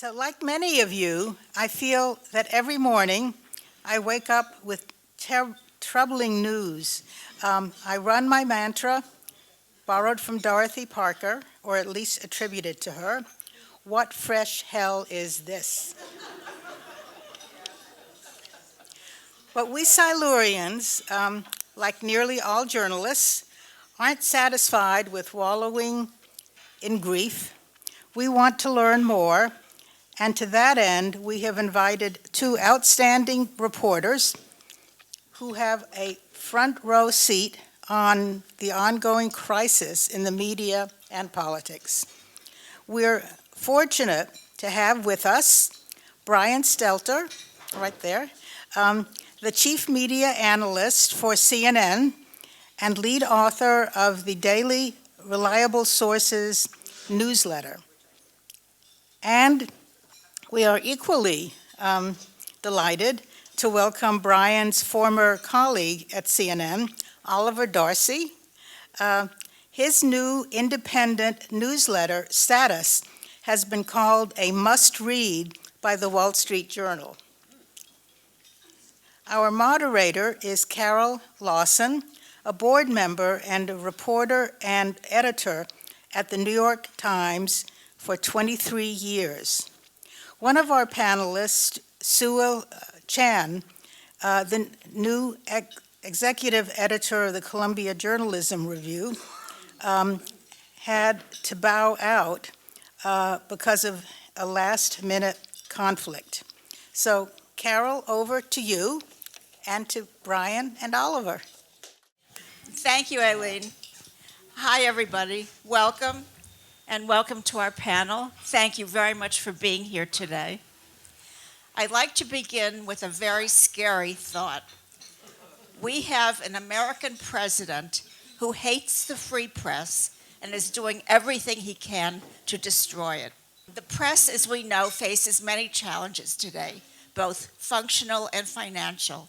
So like many of you, I feel that every morning I wake up with troubling news. I run my mantra, borrowed from Dorothy Parker, or at least attributed to her, "What fresh hell is this?" But we Silurians, like nearly all journalists, aren't satisfied with wallowing in grief. We want to learn more, and to that end, we have invited two outstanding reporters who have a front row seat on the ongoing crisis in the media and politics. We're fortunate to have with us Brian Stelter, right there, the chief media analyst for CNN and lead author of the daily Reliable Sources newsletter. And we are equally delighted to welcome Brian's former colleague at CNN, Oliver Darcy. His new independent newsletter, Status, has been called a must-read by the Wall Street Journal. Our moderator is Carol Lawson, a board member and a reporter and editor at the New York Times for 23 years. One of our panelists, Sue Chan, the new executive editor of the Columbia Journalism Review, had to bow out because of a last-minute conflict. So, Carol, over to you, and to Brian and Oliver. Thank you, Eileen. Hi, everybody. Welcome, and welcome to our panel. Thank you very much for being here today. I'd like to begin with a very scary thought. We have an American president who hates the free press and is doing everything he can to destroy it. The press, as we know, faces many challenges today, both functional and financial.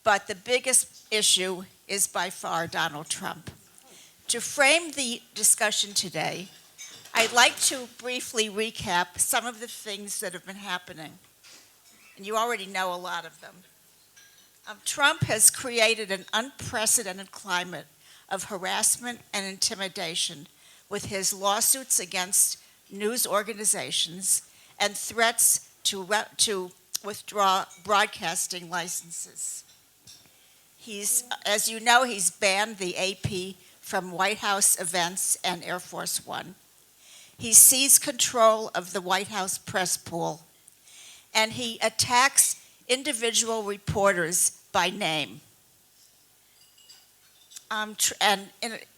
But the biggest issue is by far Donald Trump. To frame the discussion today, I'd like to briefly recap some of the things that have been happening. And you already know a lot of them. Trump has created an unprecedented climate of harassment and intimidation with his lawsuits against news organizations and threats to withdraw broadcasting licenses. As you know, he's banned the AP from White House events and Air Force One. He seized control of the White House press pool, and he attacks individual reporters by name.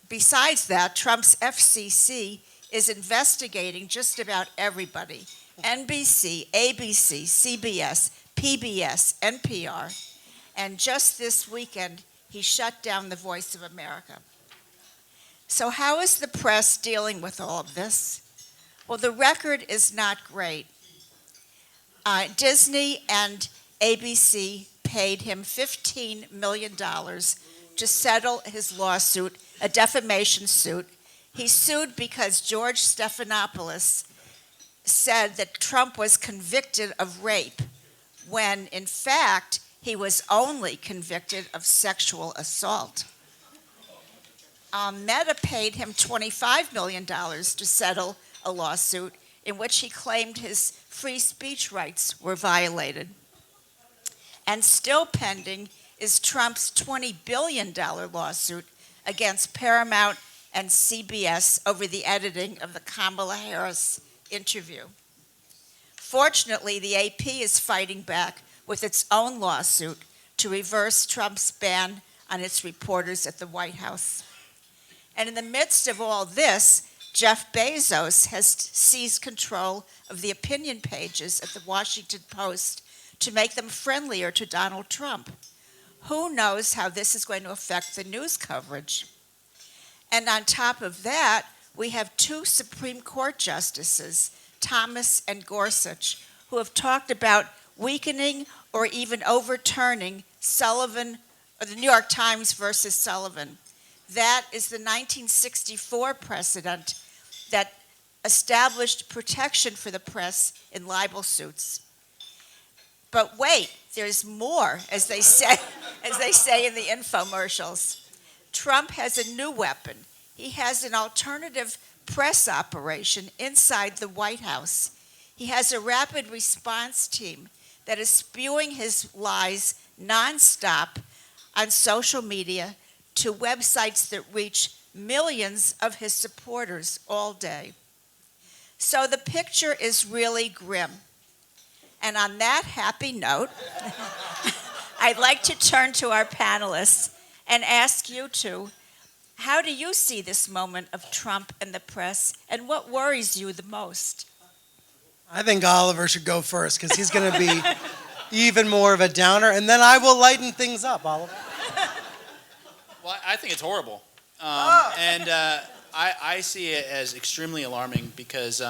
Besides that, Trump's FCC is investigating just about everybody: NBC, ABC, CBS, PBS, NPR. And just this weekend, he shut down the Voice of America. So how is the press dealing with all of this? Well, the record is not great. Disney and ABC paid him $15 million to settle his lawsuit, a defamation suit. He sued because George Stephanopoulos said that Trump was convicted of rape, when in fact, he was only convicted of sexual assault. Meta paid him $25 million to settle a lawsuit in which he claimed his free speech rights were violated. And still pending is Trump's $20 billion lawsuit against Paramount and CBS over the editing of the Kamala Harris interview. Fortunately, the AP is fighting back with its own lawsuit to reverse Trump's ban on its reporters at the White House. And in the midst of all this, Jeff Bezos has seized control of the opinion pages at the Washington Post to make them friendlier to Donald Trump. Who knows how this is going to affect the news coverage? And on top of that, we have two Supreme Court justices, Thomas and Gorsuch, who have talked about weakening or even overturning Sullivan, or the New York Times versus Sullivan. That is the 1964 precedent that established protection for the press in libel suits. But wait, there's more, as they say, as they say in the infomercials. Trump has a new weapon. He has an alternative press operation inside the White House. He has a rapid response team that is spewing his lies nonstop on social media to websites that reach millions of his supporters all day. So the picture is really grim. And on that happy note, I'd like to turn to our panelists and ask you two, how do you see this moment of Trump and the press, and what worries you the most? I think Oliver should go first because he's going to be even more of a downer, and then I will lighten things up, Oliver. Well, I think it's horrible. And I see it as extremely alarming because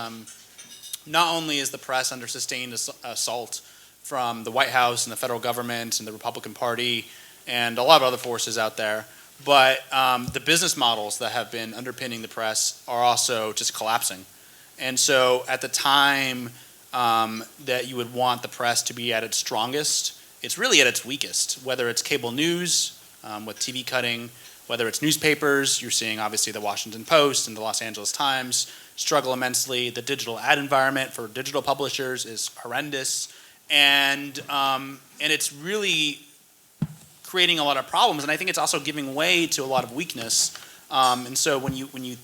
not only is the press under sustained assault from the White House and the federal government and the Republican Party and a lot of other forces out there, but the business models that have been underpinning the press are also just collapsing. And so at the time that you would want the press to be at its strongest, it's really at its weakest, whether it's cable news with TV cutting, whether it's newspapers. You're seeing obviously the Washington Post and the Los Angeles Times struggle immensely. The digital ad environment for digital publishers is horrendous, and it's really creating a lot of problems. And I think it's also giving way to a lot of weakness. And so when you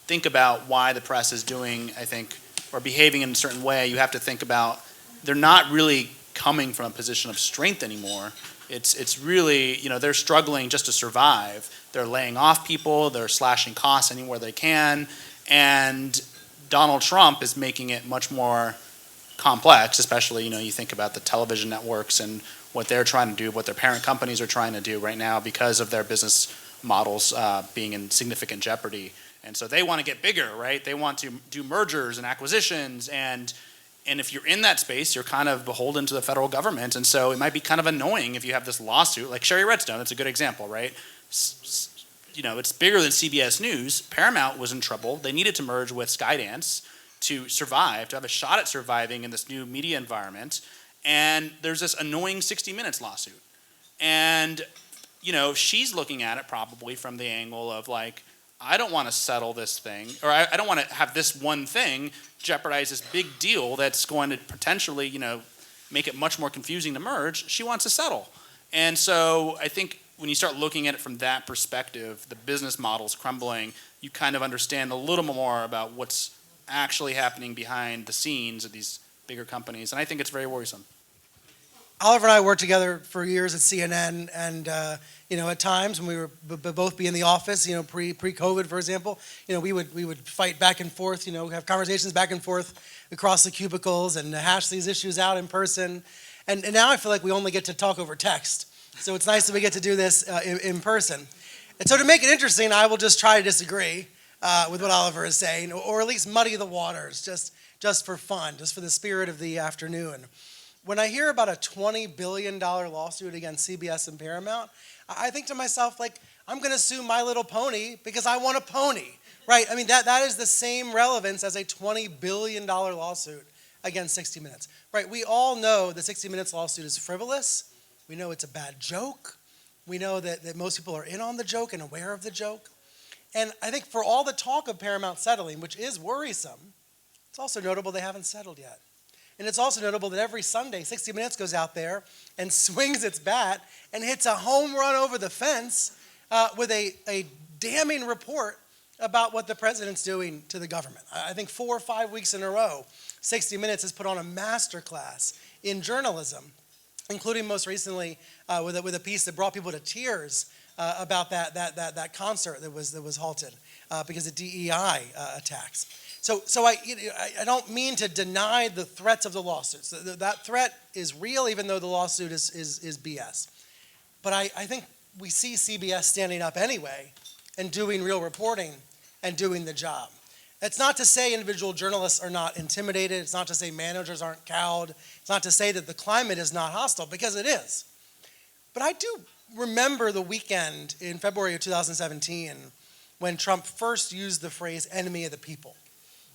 think about why the press is doing, I think, or behaving in a certain way, you have to think about they're not really coming from a position of strength anymore. It's really, they're struggling just to survive. They're laying off people, they're slashing costs anywhere they can, and Donald Trump is making it much more complex, especially, you think about the television networks and what they're trying to do, what their parent companies are trying to do right now because of their business models being in significant jeopardy. And so they want to get bigger, right? They want to do mergers and acquisitions, and if you're in that space, you're kind of beholden to the federal government. And so it might be kind of annoying if you have this lawsuit, like Sherry Redstone, that's a good example, right? It's bigger than CBS News. Paramount was in trouble. They needed to merge with Skydance to survive, to have a shot at surviving in this new media environment. And there's this annoying 60 Minutes lawsuit. And, she's looking at it probably from the angle of like, I don't want to settle this thing, or I don't want to have this one thing jeopardize this big deal that's going to potentially, make it much more confusing to merge. She wants to settle. And so I think when you start looking at it from that perspective, the business model's crumbling, you kind of understand a little more about what's actually happening behind the scenes of these bigger companies. And I think it's very worrisome. Oliver and I worked together for years at CNN, and at times when we were both be in the office, pre-COVID, for example, we would fight back and forth, have conversations back and forth across the cubicles and hash these issues out in person. And now I feel like we only get to talk over text. So it's nice that we get to do this in person. And so to make it interesting, I will just try to disagree with what Oliver is saying, or at least muddy the waters, just for fun, just for the spirit of the afternoon. When I hear about a $20 billion lawsuit against CBS and Paramount, I think to myself, like, I'm going to sue My Little Pony because I want a pony, right? I mean, that is the same relevance as a $20 billion lawsuit against 60 Minutes, right? We all know the 60 Minutes lawsuit is frivolous. We know it's a bad joke. We know that most people are in on the joke and aware of the joke. And I think for all the talk of Paramount settling, which is worrisome, it's also notable they haven't settled yet. And it's also notable that every Sunday, 60 Minutes goes out there and swings its bat and hits a home run over the fence with a damning report about what the president's doing to the government. I think 4 or 5 weeks in a row, 60 Minutes has put on a masterclass in journalism, including most recently with a piece that brought people to tears about that concert that was halted because of DEI attacks. So I don't mean to deny the threats of the lawsuits. That threat is real, even though the lawsuit is BS. But I think we see CBS standing up anyway and doing real reporting and doing the job. It's not to say individual journalists are not intimidated. It's not to say managers aren't cowed. It's not to say that the climate is not hostile, because it is. But I do remember the weekend in February of 2017 when Trump first used the phrase enemy of the people.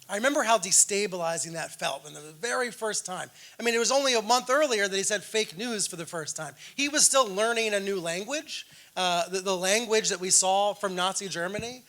I remember how destabilizing that felt when the very first time. I mean, it was only a month earlier that he said fake news for the first time. He was still learning a new language, the language that we saw from Nazi Germany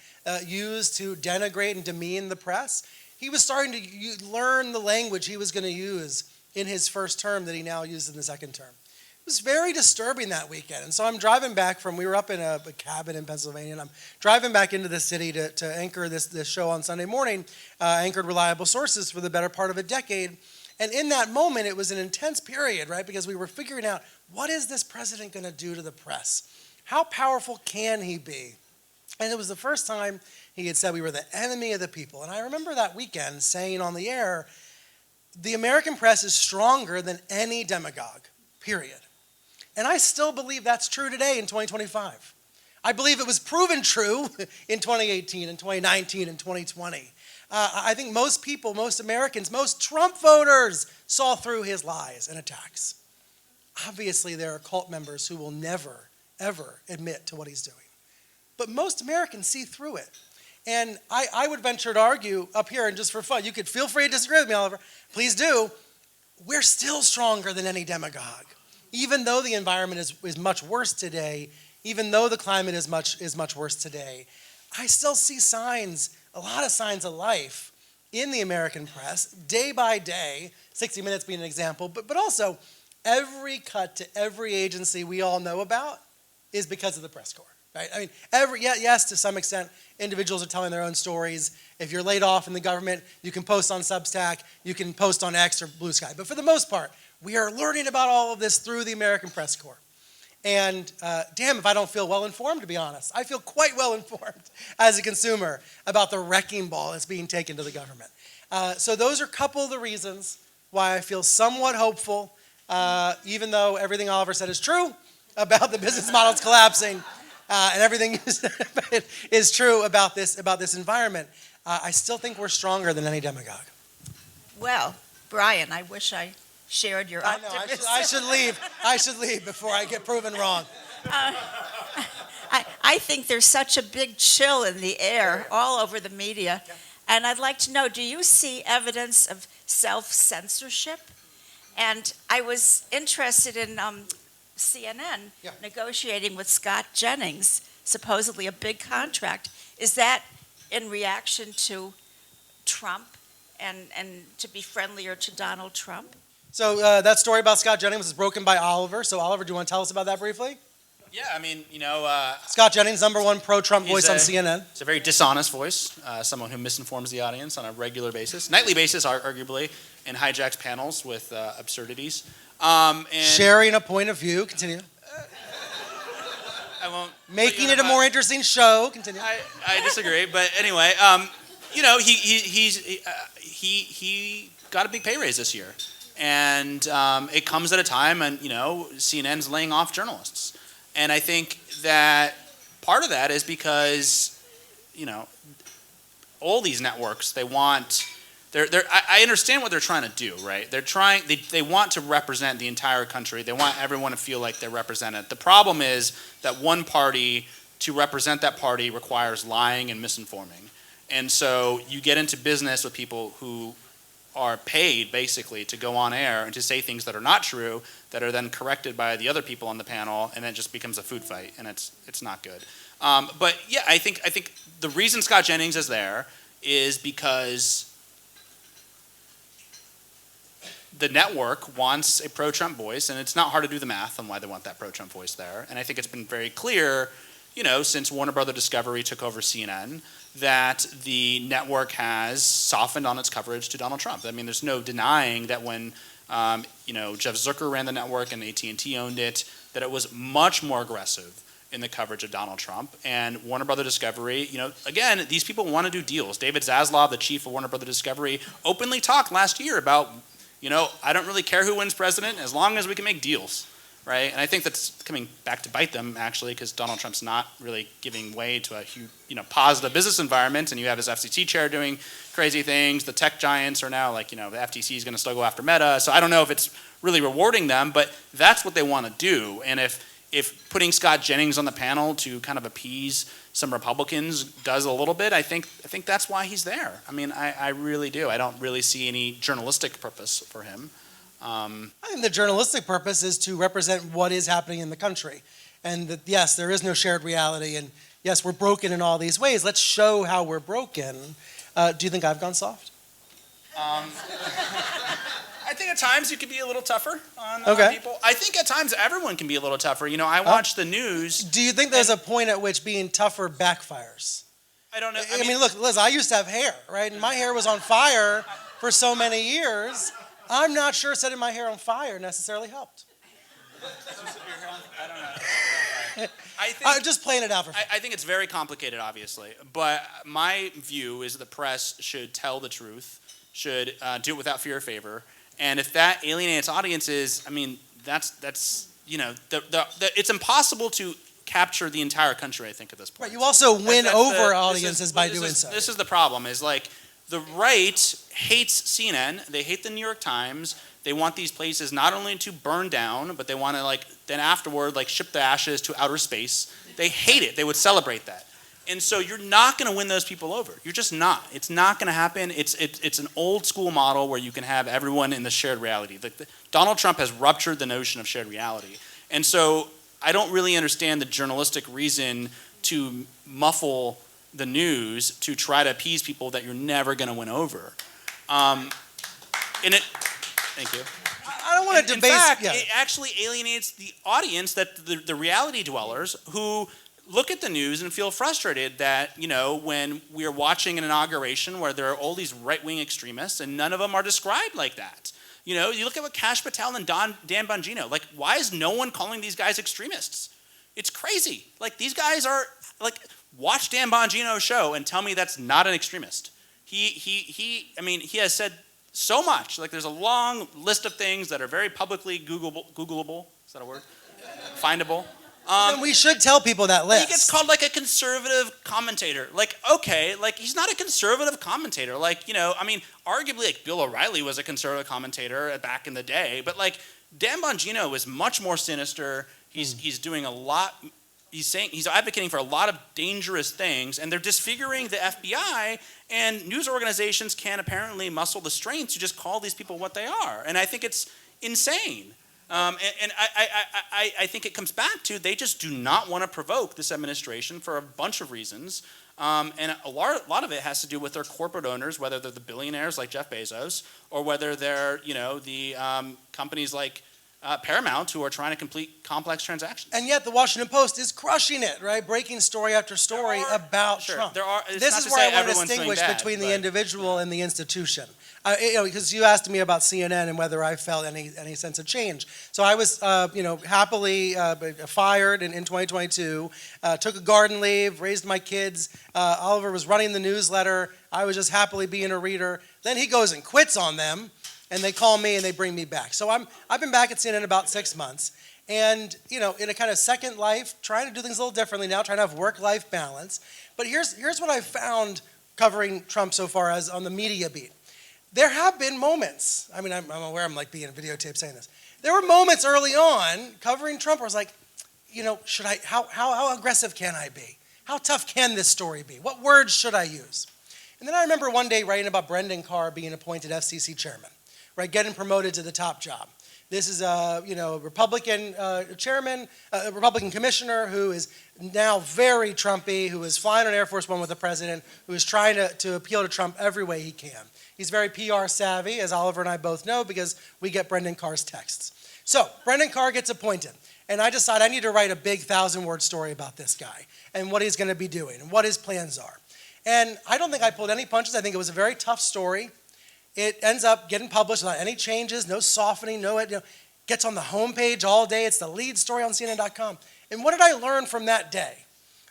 used to denigrate and demean the press. He was starting to learn the language he was going to use in his first term that he now used in the second term. It was very disturbing that weekend. And so I'm driving back we were up in a cabin in Pennsylvania, and I'm driving back into the city to anchor this show on Sunday morning, anchored Reliable Sources for the better part of a decade. And in that moment, it was an intense period, right? Because we were figuring out, what is this president going to do to the press? How powerful can he be? And it was the first time he had said we were the enemy of the people. And I remember that weekend saying on the air, the American press is stronger than any demagogue, period. And I still believe that's true today in 2025. I believe it was proven true in 2018 and 2019 and 2020. I think most people, most Americans, most Trump voters saw through his lies and attacks. Obviously, there are cult members who will never, ever admit to what he's doing. But most Americans see through it. And I would venture to argue up here, and just for fun, you could feel free to disagree with me, Oliver. Please do. We're still stronger than any demagogue. Even though the environment is much worse today, even though the climate is much worse today, I still see signs, a lot of signs of life in the American press, day by day, 60 Minutes being an example, but also every cut to every agency we all know about is because of the press corps, right? I mean, yes, to some extent, individuals are telling their own stories. If you're laid off in the government, you can post on Substack, you can post on X or Blue Sky. But for the most part, we are learning about all of this through the American press corps. And damn if I don't feel well informed, to be honest. I feel quite well informed as a consumer about the wrecking ball that's being taken to the government. So those are a couple of the reasons why I feel somewhat hopeful, even though everything Oliver said is true about the business models collapsing, and everything is true about this environment. I still think we're stronger than any demagogue. Well, Brian, I wish I shared your I know, optimism. I should leave before I get proven wrong. I think there's such a big chill in the air all over the media. Yeah. And I'd like to know, do you see evidence of self-censorship? And I was interested in CNN negotiating with Scott Jennings, supposedly a big contract. Is that in reaction to Trump and to be friendlier to Donald Trump? So that story about Scott Jennings was broken by Oliver. So Oliver, do you want to tell us about that briefly? Yeah, I mean, Scott Jennings, #1 pro-Trump voice on a- CNN. it's a very dishonest voice, someone who misinforms the audience on a regular basis, nightly basis, arguably, and hijacks panels with absurdities. And Sharing a point of view. Continue. I won't. Making it a more interesting show. Continue. I disagree, but anyway, he got a big pay raise this year, and it comes at a time when CNN's laying off journalists, and I think that part of that is because all these networks I understand what they're trying to do, right? They want to represent the entire country. They want everyone to feel like they're represented. The problem is that one party, to represent that party, requires lying and misinforming. And so you get into business with people who are paid basically to go on air and to say things that are not true, that are then corrected by the other people on the panel, and then it just becomes a food fight, and it's not good. But yeah, I think the reason Scott Jennings is there is because the network wants a pro-Trump voice, and it's not hard to do the math on why they want that pro-Trump voice there. And I think it's been very clear, since Warner Brother Discovery took over CNN, that the network has softened on its coverage to Donald Trump. I mean, there's no denying that when Jeff Zucker ran the network and AT&T owned it, that it was much more aggressive in the coverage of Donald Trump. And Warner Brother Discovery, again, these people want to do deals. David Zaslav, the chief of Warner Brother Discovery, openly talked last year about, I don't really care who wins president as long as we can make deals, right? And I think that's coming back to bite them, actually, because Donald Trump's not really giving way to a huge, positive business environment, and you have his FCC chair doing crazy things. The tech giants are now like, the FTC is going to still go after Meta. So I don't know if it's really rewarding them, but that's what they want to do. And if if putting Scott Jennings on the panel to kind of appease some Republicans does a little bit, I think that's why he's there. I mean, I really do. I don't really see any journalistic purpose for him. I think the journalistic purpose is to represent what is happening in the country. And that, yes, there is no shared reality. And yes, we're broken in all these ways. Let's show how we're broken. Do you think I've gone soft? I think at times you can be a little tougher on Okay. people. I think at times everyone can be a little tougher. You know, I watch the news. Do you think there's a point at which being tougher backfires? I don't know. I mean, look, Liz, I used to have hair, right? And my hair was on fire for so many years. I'm not sure setting my hair on fire necessarily helped. I don't know. I think, Just playing it out for fun. I think it's very complicated, obviously. But my view is the press should tell the truth, should do it without fear or favor. And if that alienates audiences, I mean, that's you know, it's impossible to capture the entire country, I think, at this point. Right, you also win over audiences by doing so. so. This is the problem, is like the right hates CNN, they hate the New York Times, they want these places not only to burn down, but they want to like then afterward like ship the ashes to outer space. They hate it, they would celebrate that. And so you're not going to win those people over. You're just not. It's not going to happen. It's an old school model where you can have everyone in the shared reality. Donald Trump has ruptured the notion of shared reality. And so I don't really understand the journalistic reason to muffle the news to try to appease people that you're never going to win over. Thank you. I don't want to debate. In fact, it actually alienates the audience, that the reality dwellers who look at the news and feel frustrated that, you know, when we are watching an inauguration where there are all these right-wing extremists and none of them are described like that. You know, you look at what Kash Patel and Dan Bongino, like, why is no one calling these guys extremists? It's crazy. Like, these guys are, like, watch Dan Bongino's show and tell me that's not an extremist. He has said so much. Like, there's a long list of things that are very publicly Googleable. Is that a word? Findable. Then we should tell people that list. He gets called like a conservative commentator. Like, okay, like he's not a conservative commentator. Like, you know, I mean, arguably like Bill O'Reilly was a conservative commentator back in the day, but like Dan Bongino is much more sinister. He's doing a lot. He's advocating for a lot of dangerous things, and they're disfiguring the FBI. And news organizations can't apparently muscle the strength to just call these people what they are. And I think it's insane. I think it comes back to they just do not want to provoke this administration for a bunch of reasons. And a lot of it has to do with their corporate owners, whether they're the billionaires like Jeff Bezos, or whether they're, you know, the companies like Paramount who are trying to complete complex transactions. And yet the Washington Post is crushing it, right? Breaking story after story about Trump. This is where I want to distinguish between the individual and the institution. Because you asked me about CNN and whether I felt any sense of change. So I was, happily fired in 2022, took a garden leave, raised my kids. Oliver was running the newsletter. I was just happily being a reader. Then he goes and quits on them, and they call me and they bring me back. So I've been back at CNN about 6 months. And, in a kind of second life, trying to do things a little differently now, trying to have work-life balance. But here's what I found covering Trump so far as on the media beat. There have been moments, I mean, I'm aware I'm like being videotaped saying this. There were moments early on covering Trump where I was like, how aggressive can I be? How tough can this story be? What words should I use? And then I remember one day writing about Brendan Carr being appointed FCC chairman, right, getting promoted to the top job. This is a Republican chairman, a Republican commissioner who is now very Trumpy, who is flying on Air Force One with the president, who is trying to appeal to Trump every way he can. He's very PR savvy, as Oliver and I both know, because we get Brendan Carr's texts. So Brendan Carr gets appointed, and I decide I need to write a big 1,000-word story about this guy and what he's going to be doing and what his plans are. And I don't think I pulled any punches. I think it was a very tough story. It ends up getting published without any changes, no softening, gets on the homepage all day. It's the lead story on CNN.com. And what did I learn from that day?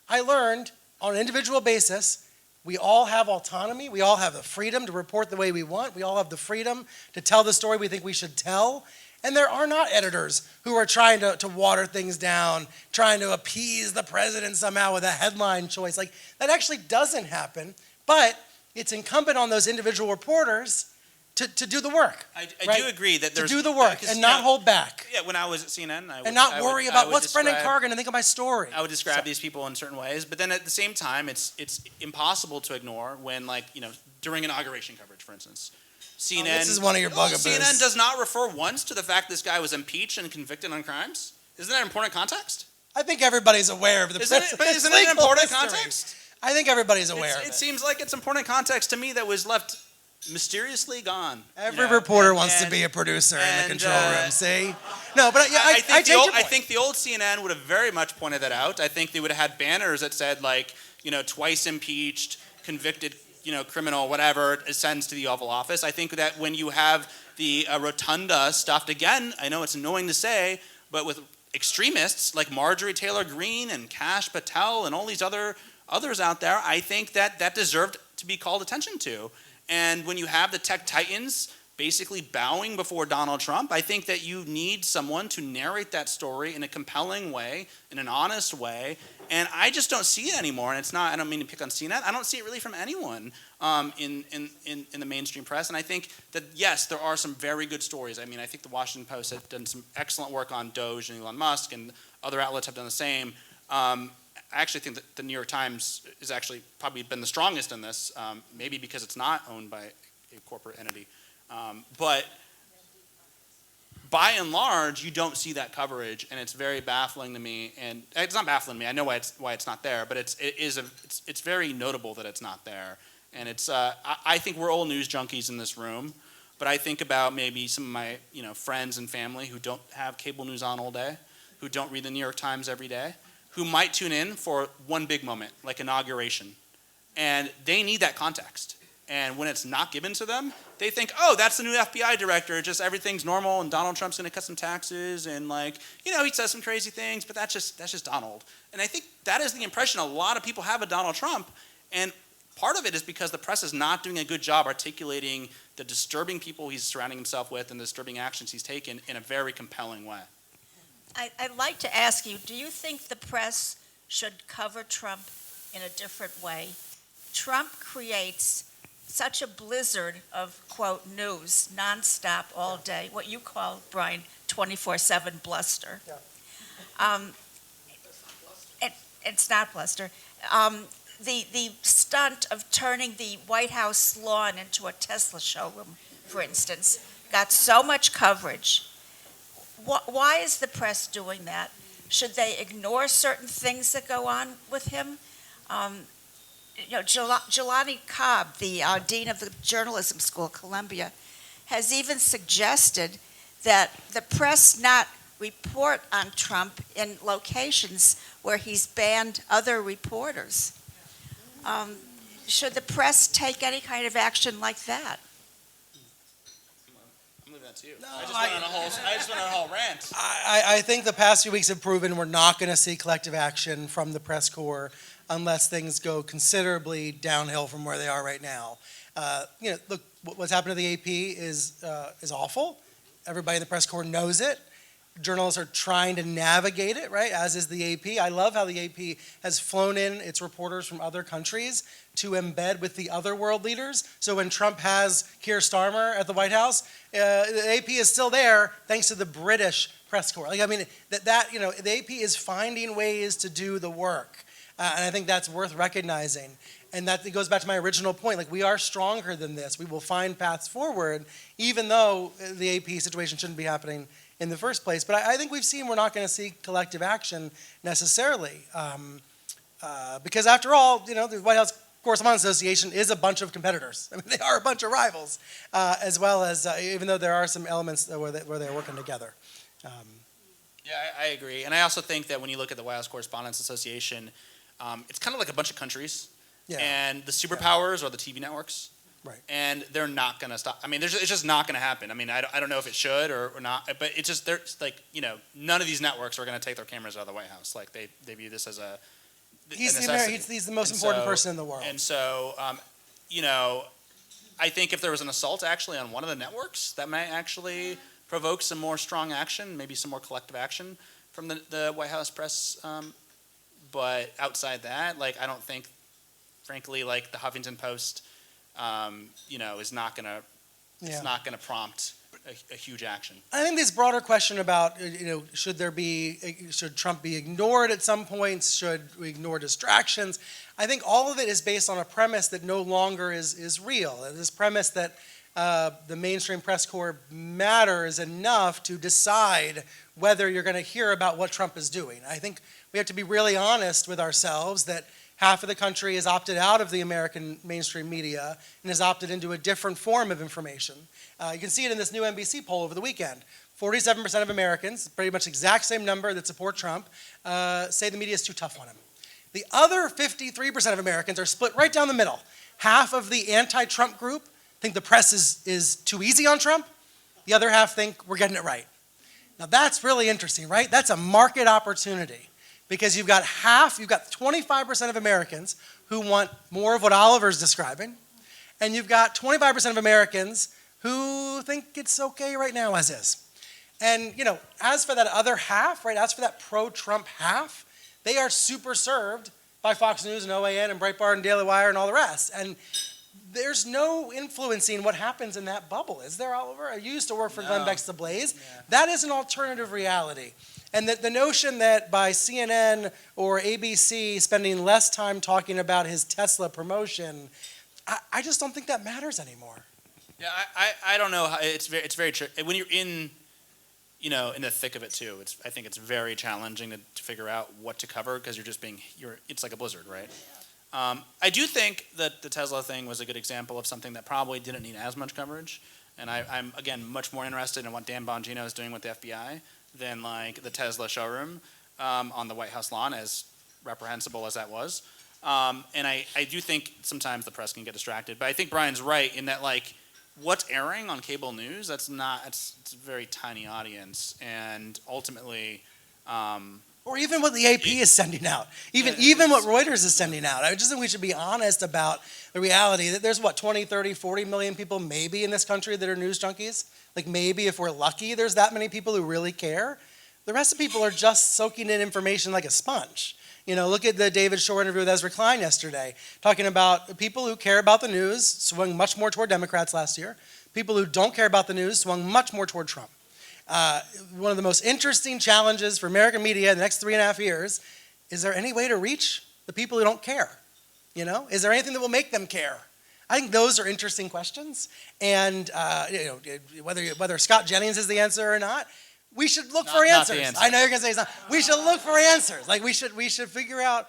I learned on an individual basis, we all have autonomy. We all have the freedom to report the way we want. We all have the freedom to tell the story we think we should tell. And there are not editors who are trying to water things down, trying to appease the president somehow with a headline choice. Like, that actually doesn't happen. But it's incumbent on those individual reporters to do the work. I right? do agree that To there's do the work 'cause, and you not know, hold back. Yeah, when I was at CNN, And not worry about would what's Brendan describe- Carr going to think of my story. I would describe these people in certain ways, but then at the same time, it's impossible to ignore when, like, during inauguration coverage, for instance, CNN. This is one of your bugaboos. CNN does not refer once to the fact this guy was impeached and convicted on crimes. Isn't that important context? I think everybody's aware of the Isn't it president's an legal important history. context? I think everybody's aware of it. It seems like it's important context to me that was left mysteriously gone. Every reporter wants to be a producer in the control room. See? No, but I take your point. I think the old CNN would have very much pointed that out. I think they would have had banners that said, like, twice impeached, convicted, criminal, whatever, sentenced to the Oval Office. I think that when you have the rotunda stuffed again, I know it's annoying to say, but with extremists like Marjorie Taylor Greene and Kash Patel and all these others out there, I think that deserved to be called attention to. And when you have the tech titans basically bowing before Donald Trump, I think that you need someone to narrate that story in a compelling way, in an honest way. And I just don't see it anymore. And it's not, I don't mean to pick on CNN, I don't see it really from anyone in the mainstream press. And I think that, yes, there are some very good stories. I mean, I think the Washington Post has done some excellent work on Doge and Elon Musk, and other outlets have done the same. I actually think that the New York Times has actually probably been the strongest in this, maybe because it's not owned by a corporate entity. But by and large, you don't see that coverage, and it's very baffling to me. And it's not baffling to me. I know why it's not there, but it's very notable that it's not there. And I think we're all news junkies in this room, but I think about maybe some of my friends and family who don't have cable news on all day, who don't read the New York Times every day, who might tune in for one big moment, like inauguration, and they need that context. And when it's not given to them, they think, oh, that's the new FBI director. Just everything's normal, and Donald Trump's going to cut some taxes, and he says some crazy things, but that's just Donald. And I think that is the impression a lot of people have of Donald Trump. And part of it is because the press is not doing a good job articulating the disturbing people he's surrounding himself with and the disturbing actions he's taken in a very compelling way. I'd like to ask you, do you think the press should cover Trump in a different way? Trump creates such a blizzard of, quote, news, nonstop, all day, what you call, Brian, 24/7 bluster. Yeah. It's not bluster. The stunt of turning the White House lawn into a Tesla showroom, for instance, got so much coverage. Why is the press doing that? Should they ignore certain things that go on with him? Jelani Cobb, the dean of the journalism school at Columbia, has even suggested that the press not report on Trump in locations where he's banned other reporters. Should the press take any kind of action like that? I'm leaving that to you. I just went on a whole rant. I think the past few weeks have proven we're not going to see collective action from the press corps unless things go considerably downhill from where they are right now. Look, what's happened to the AP is awful. Everybody in the press corps knows it. Journalists are trying to navigate it, right, as is the AP. I love how the AP has flown in its reporters from other countries to embed with the other world leaders. So when Trump has Keir Starmer at the White House, the AP is still there thanks to the British press corps. The AP is finding ways to do the work. And I think that's worth recognizing. And that goes back to my original point. We are stronger than this. We will find paths forward, even though the AP situation shouldn't be happening in the first place. But I think we've seen we're not going to see collective action necessarily. Because after all, the White House Correspondents Association is a bunch of competitors. I mean, they are a bunch of rivals, as well as, even though there are some elements where they're working together. Yeah, I agree. And I also think that when you look at the White House Correspondents Association, it's kind of like a bunch of countries. Yeah. And the superpowers are the TV networks. Right. And they're not going to stop. I mean, it's just not going to happen. I mean, I don't know if it should or not, but it's just, none of these networks are going to take their cameras out of the White House. They view this as a He's necessity. the most important person in the world. And so, I think if there was an assault actually on one of the networks, that might actually provoke some more strong action, maybe some more collective action from the White House press. But outside that, I don't think, frankly, the Huffington Post, is not going to Yeah. It's not going to prompt a huge action. I think this broader question about, should Trump be ignored at some points? Should we ignore distractions? I think all of it is based on a premise that no longer is real. This premise that the mainstream press corps matters enough to decide whether you're going to hear about what Trump is doing. I think we have to be really honest with ourselves that half of the country has opted out of the American mainstream media and has opted into a different form of information. You can see it in this new NBC poll over the weekend. 47% of Americans, pretty much exact same number that support Trump, say the media is too tough on him. The other 53% of Americans are split right down the middle. Half of the anti-Trump group think the press is too easy on Trump. The other half think we're getting it right. Now that's really interesting, right? That's a market opportunity because you've got 25% of Americans who want more of what Oliver's describing, and you've got 25% of Americans who think it's okay right now as is. And, as for that other half, right, as for that pro-Trump half, they are super served by Fox News and OAN and Breitbart and Daily Wire and all the rest. And there's no influencing what happens in that bubble, is there, Oliver? You used to work for Glenn Beck's The Blaze. Yeah. That is an alternative reality. And the notion that by CNN or ABC spending less time talking about his Tesla promotion, I just don't think that matters anymore. Yeah, I don't know. It's very true. When you're in the thick of it too, I think it's very challenging to figure out what to cover because it's like a blizzard, right? I do think that the Tesla thing was a good example of something that probably didn't need as much coverage. And I'm, again, much more interested in what Dan Bongino is doing with the FBI than like the Tesla showroom on the White House lawn, as reprehensible as that was. And I do think sometimes the press can get distracted. But I think Brian's right in that, like, what's airing on cable news, it's a very tiny audience. And ultimately... or even what the AP is sending out, even what Reuters is sending out. I just think we should be honest about the reality that there's 20, 30, 40 million people maybe in this country that are news junkies. Like maybe if we're lucky, there's that many people who really care. The rest of people are just soaking in information like a sponge. Look at the David Shore interview with Ezra Klein yesterday, talking about people who care about the news swung much more toward Democrats last year. People who don't care about the news swung much more toward Trump. One of the most interesting challenges for American media in the next 3.5 years, is there any way to reach the people who don't care? Is there anything that will make them care? I think those are interesting questions. And whether Scott Jennings is the answer or not, we should look for answers. Not the answer. I know you're going to say it's not. We should look for answers. Like we should figure out,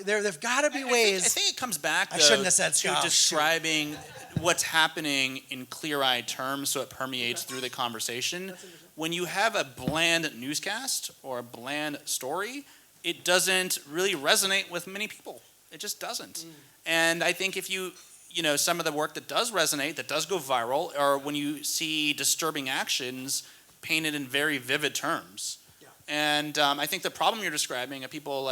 there've got to be ways. I think it comes back, though, I shouldn't have said to Scott. describing what's happening in clear-eyed terms so it permeates through the conversation. When you have a bland newscast or a bland story, it doesn't really resonate with many people. It just doesn't. And I think if some of the work that does resonate, that does go viral, or when you see disturbing actions painted in very vivid terms. Yeah. And I think the problem you're describing of people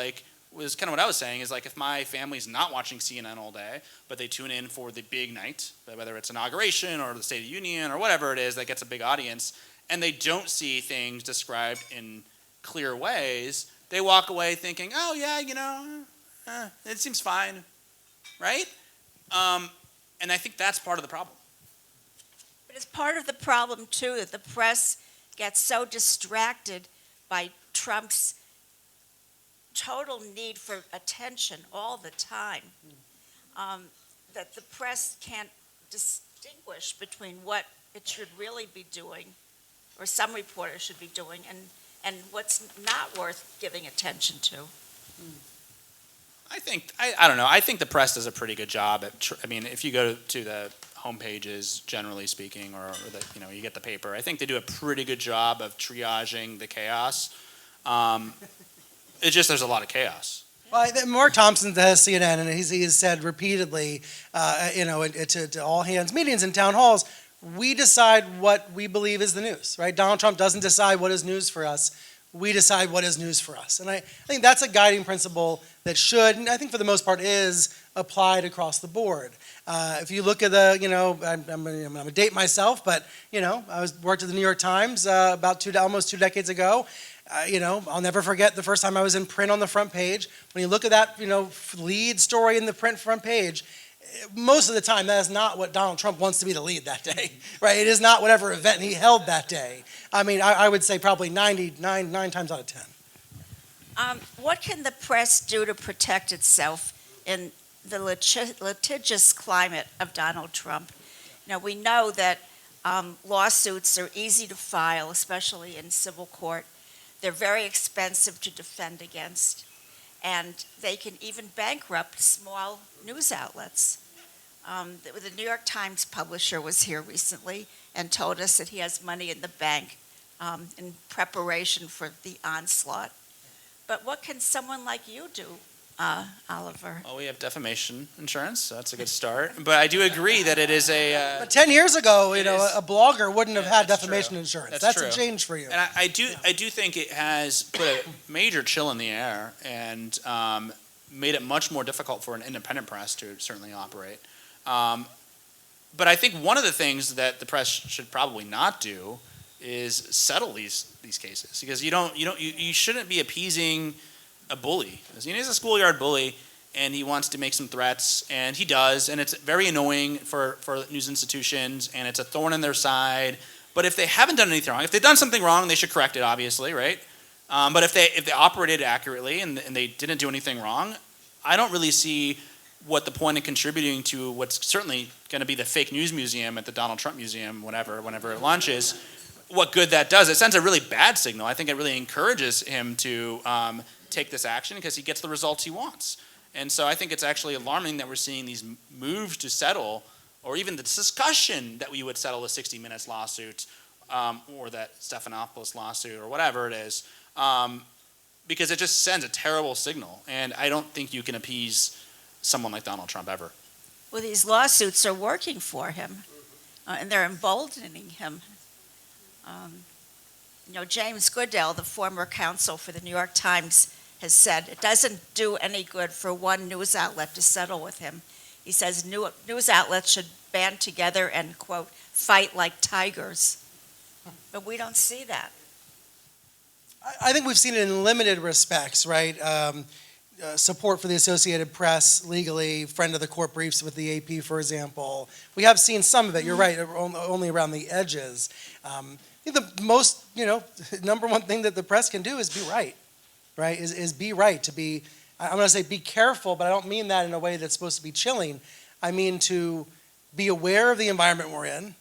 was kind of what I was saying is if my family's not watching CNN all day, but they tune in for the big night, whether it's inauguration or the State of the Union or whatever it is that gets a big audience, and they don't see things described in clear ways, they walk away thinking, oh yeah, it seems fine, right? And I think that's part of the problem. But it's part of the problem, too, that the press gets so distracted by Trump's total need for attention all the time that the press can't distinguish between what it should really be doing, or some reporters should be doing, and what's not worth giving attention to. I think, I don't know, I think the press does a pretty good job at, if you go to the homepages, generally speaking, or you get the paper, I think they do a pretty good job of triaging the chaos. It's just there's a lot of chaos. Well, Mark Thompson has CNN, and he has said repeatedly, to all hands meetings and town halls, we decide what we believe is the news, right? Donald Trump doesn't decide what is news for us. We decide what is news for us. And I think that's a guiding principle that should, and I think for the most part is, applied across the board. If you look at I'm going to date myself, but, I worked at the New York Times almost 2 decades ago. I'll never forget the first time I was in print on the front page. When you look at that, lead story in the print front page, most of the time, that is not what Donald Trump wants to be the lead that day, right? It is not whatever event he held that day. I mean, I would say probably 9 times out of 10. What can the press do to protect itself in the litigious climate of Donald Trump? Now, we know that lawsuits are easy to file, especially in civil court. They're very expensive to defend against, and they can even bankrupt small news outlets. The New York Times publisher was here recently and told us that he has money in the bank in preparation for the onslaught. But what can someone like you do, Oliver? Well, we have defamation insurance, so that's a good start. But I do agree that it is a. But 10 years ago, It is. a blogger wouldn't have had that's defamation true. insurance. That's That's a true. change for you. And I do think it has put a major chill in the air and made it much more difficult for an independent press to certainly operate. But I think one of the things that the press should probably not do is settle these cases, because you shouldn't be appeasing a bully. He's a schoolyard bully, and he wants to make some threats, and he does, and it's very annoying for news institutions, and it's a thorn in their side. But if they haven't done anything wrong, if they've done something wrong, they should correct it, obviously, right? But if they operated accurately and they didn't do anything wrong, I don't really see what the point in contributing to what's certainly going to be the fake news museum at the Donald Trump Museum, whenever it launches, what good that does. It sends a really bad signal. I think it really encourages him to take this action because he gets the results he wants. And so I think it's actually alarming that we're seeing these moves to settle, or even the discussion that we would settle the 60 Minutes lawsuit or that Stephanopoulos lawsuit or whatever it is, because it just sends a terrible signal. And I don't think you can appease someone like Donald Trump ever. Well, these lawsuits are working for him, and they're emboldening him. James Goodell, the former counsel for the New York Times, has said it doesn't do any good for one news outlet to settle with him. He says news outlets should band together and, quote, fight like tigers. But we don't see that. I think we've seen it in limited respects, right? Support for the Associated Press legally, friend of the court briefs with the AP, for example. We have seen some of it, you're right, only around the edges. I think the most, number one thing that the press can do is be right? Is be right, to be, I'm going to say be careful, but I don't mean that in a way that's supposed to be chilling. I mean to be aware of the environment we're in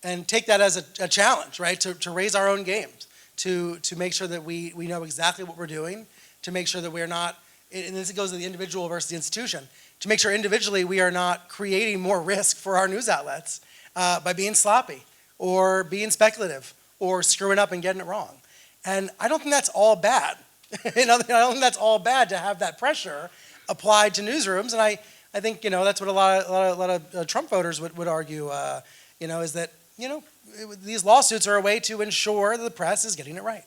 and take that as a challenge, right? To raise our own games, to make sure that we know exactly what we're doing, to make sure that we're not, and this goes to the individual versus the institution, to make sure individually we are not creating more risk for our news outlets by being sloppy or being speculative or screwing up and getting it wrong. And I don't think that's all bad. I don't think that's all bad to have that pressure applied to newsrooms. And I think, that's what a lot of Trump voters would argue, is that, these lawsuits are a way to ensure that the press is getting it right.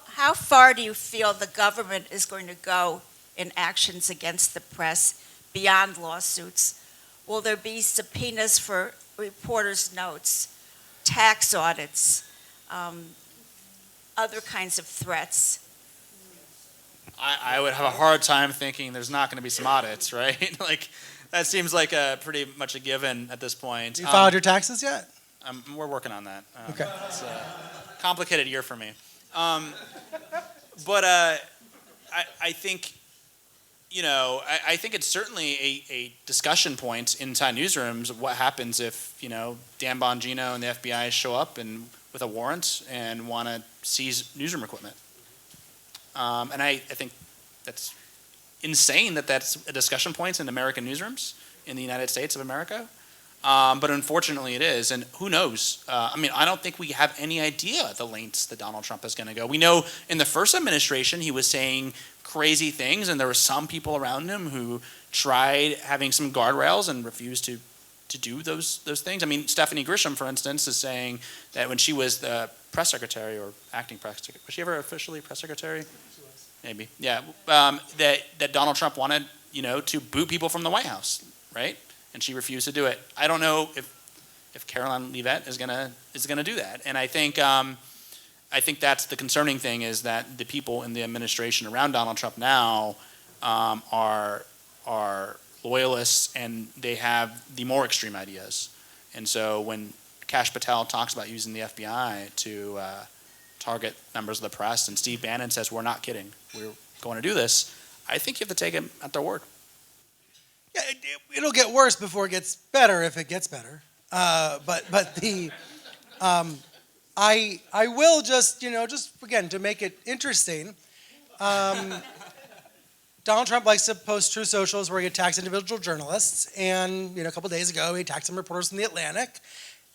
How far do you feel the government is going to go in actions against the press beyond lawsuits? Will there be subpoenas for reporters' notes, tax audits, other kinds of threats? I would have a hard time thinking there's not going to be some audits, right? That seems like pretty much a given at this point. You filed your taxes yet? We're working on that. Okay. It's a complicated year for me. But I think, I think it's certainly a discussion point inside newsrooms of what happens if, Dan Bongino and the FBI show up with a warrant and want to seize newsroom equipment. And I think that's insane that that's a discussion point in American newsrooms in the United States of America. But unfortunately it is, and who knows? I don't think we have any idea the lengths that Donald Trump is going to go. We know in the first administration he was saying crazy things, and there were some people around him who tried having some guardrails and refused to do those things. Stephanie Grisham, for instance, is saying that when she was the press secretary or acting press secretary, was she ever officially press secretary? She was. Maybe, yeah. That Donald Trump wanted, to boot people from the White House, right? And she refused to do it. I don't know if Caroline Leavitt is gonna do that. And I think that's the concerning thing, is that the people in the administration around Donald Trump now are loyalists, and they have the more extreme ideas. And so when Kash Patel talks about using the FBI to target members of the press, and Steve Bannon says, we're not kidding, we're going to do this, I think you have to take them at their word. Yeah, it'll get worse before it gets better, if it gets better. I will just again, to make it interesting, Donald Trump likes to post true socials where he attacks individual journalists, and a couple days ago he attacked some reporters from The Atlantic,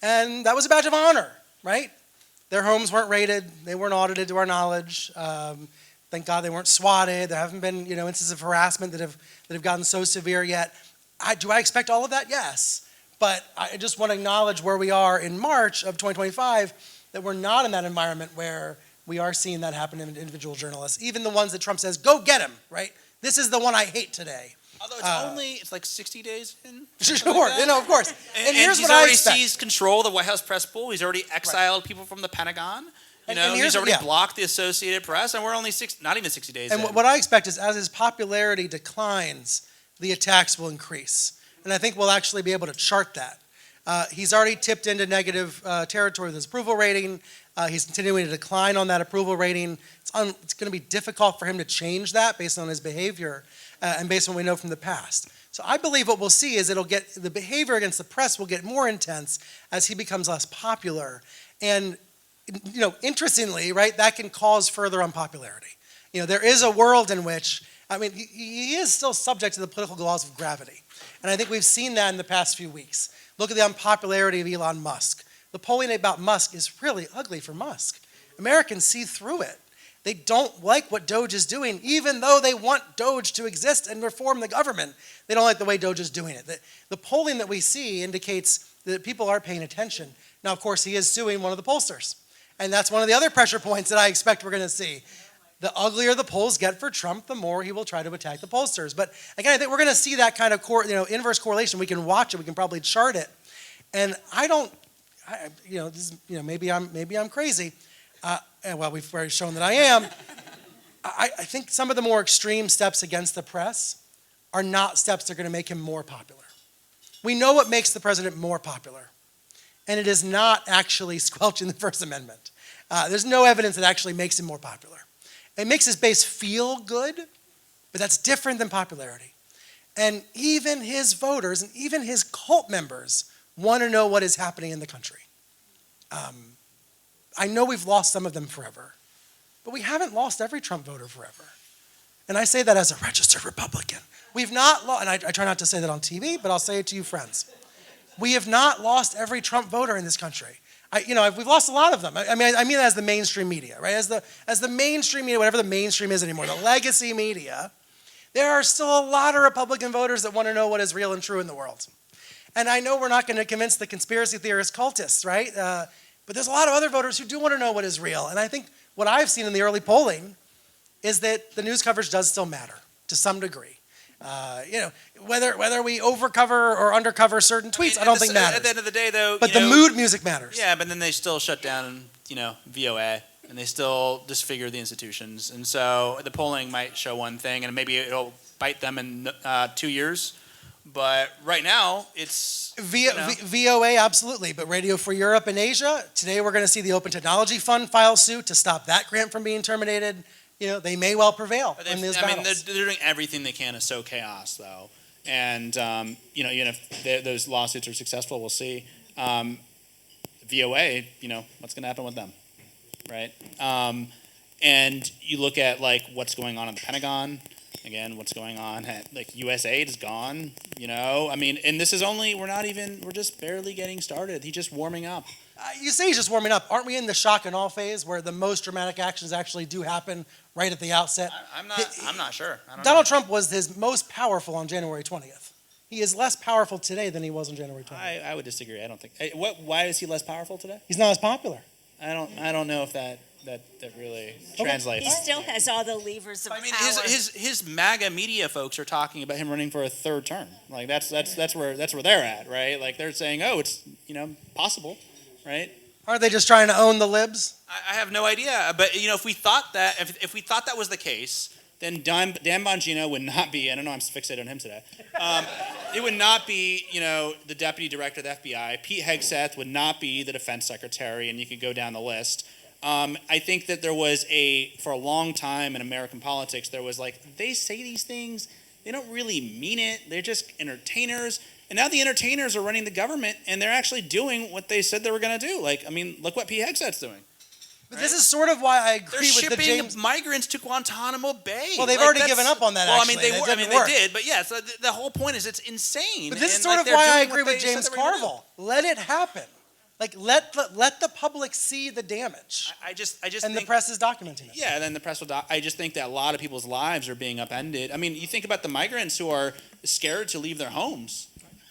and that was a badge of honor, right? Their homes weren't raided, they weren't audited to our knowledge. Thank God they weren't swatted. There haven't been instances of harassment that have gotten so severe yet. Do I expect all of that? Yes, but I just want to acknowledge where we are in March of 2025, that we're not in that environment where we are seeing that happen in individual journalists, even the ones that Trump says, go get him, right? This is the one I hate today. Although it's like 60 days in. Sure, of course. And here's he's what I already expect. seized control of the White House press pool. He's already exiled people from the Pentagon. He's already blocked the Associated Press, and we're only not even 60 days in. And what I expect is, as his popularity declines, the attacks will increase. And I think we'll actually be able to chart that. He's already tipped into negative territory with his approval rating. He's continuing to decline on that approval rating. It's going to be difficult for him to change that based on his behavior and based on what we know from the past. So I believe what we'll see is the behavior against the press will get more intense as he becomes less popular. And interestingly, right, that can cause further unpopularity. There is a world in which, he is still subject to the political laws of gravity. And I think we've seen that in the past few weeks. Look at the unpopularity of Elon Musk. The polling about Musk is really ugly for Musk. Americans see through it. They don't like what Doge is doing, even though they want Doge to exist and reform the government. They don't like the way Doge is doing it. The polling that we see indicates that people are paying attention. Now, of course, he is suing one of the pollsters. And that's one of the other pressure points that I expect we're going to see. The uglier the polls get for Trump, the more he will try to attack the pollsters. But again, I think we're going to see that kind of inverse correlation. We can watch it. We can probably chart it. And maybe I'm crazy. Well, we've already shown that I am. I think some of the more extreme steps against the press are not steps that are going to make him more popular. We know what makes the president more popular, and it is not actually squelching the First Amendment. There's no evidence that actually makes him more popular. It makes his base feel good, but that's different than popularity. And even his voters and even his cult members want to know what is happening in the country. I know we've lost some of them forever, but we haven't lost every Trump voter forever. And I say that as a registered Republican. We've not lost, and I try not to say that on TV, but I'll say it to you friends. We have not lost every Trump voter in this country. We've lost a lot of them. I mean as the mainstream media, right? As the mainstream media, whatever the mainstream is anymore, the legacy media, there are still a lot of Republican voters that want to know what is real and true in the world. And I know we're not going to convince the conspiracy theorist cultists, right? But there's a lot of other voters who do want to know what is real. And I think what I've seen in the early polling is that the news coverage does still matter to some degree. Whether we overcover or undercover certain tweets, I don't think matters. At the end of the day, though, but the mood music matters. Yeah, but then they still shut down, VOA, and they still disfigure the institutions. And so the polling might show one thing, and maybe it'll bite them in 2 years. But right now, it's VOA, absolutely. But Radio Free Europe and Asia, today we're going to see the Open Technology Fund file suit to stop that grant from being terminated. They may well prevail in these battles. They're doing everything they can to sow chaos, though. And, even if those lawsuits are successful, we'll see. VOA, what's going to happen with them, right? And you look at, what's going on in the Pentagon. Again, what's going on at, USAID is gone, and this is we're just barely getting started. He's just warming up. You say he's just warming up. Aren't we in the shock and awe phase where the most dramatic actions actually do happen right at the outset? I'm not sure. Donald Trump was his most powerful on January 20th. He is less powerful today than he was on January 20th. I would disagree. I don't think. Why is he less powerful today? He's not as popular. I don't know if that really translates. He still has all the levers of power. His MAGA media folks are talking about him running for a third term. That's where they're at, right? They're saying, oh, it's possible, right? Aren't they just trying to own the libs? I have no idea, but if we thought that was the case, then Dan Bongino would not be, I don't know, I'm fixated on him today. It would not be, the deputy director of the FBI. Pete Hegseth would not be the defense secretary, and you could go down the list. I think that there was for a long time in American politics, there was they say these things, they don't really mean it, they're just entertainers. And now the entertainers are running the government, and they're actually doing what they said they were going to do. Look what Pete Hegseth's doing. But this is sort of why I agree with the James. They're shipping migrants to Guantanamo Bay. Well, they've already given up on that. Well, actually. they did, but yeah. So the whole point is it's insane. But this is sort of why I agree with James Carville. Let it happen. Let the public see the damage. I just and think the press is documenting it. Yeah, and then the press will. I just think that a lot of people's lives are being upended. You think about the migrants who are scared to leave their homes.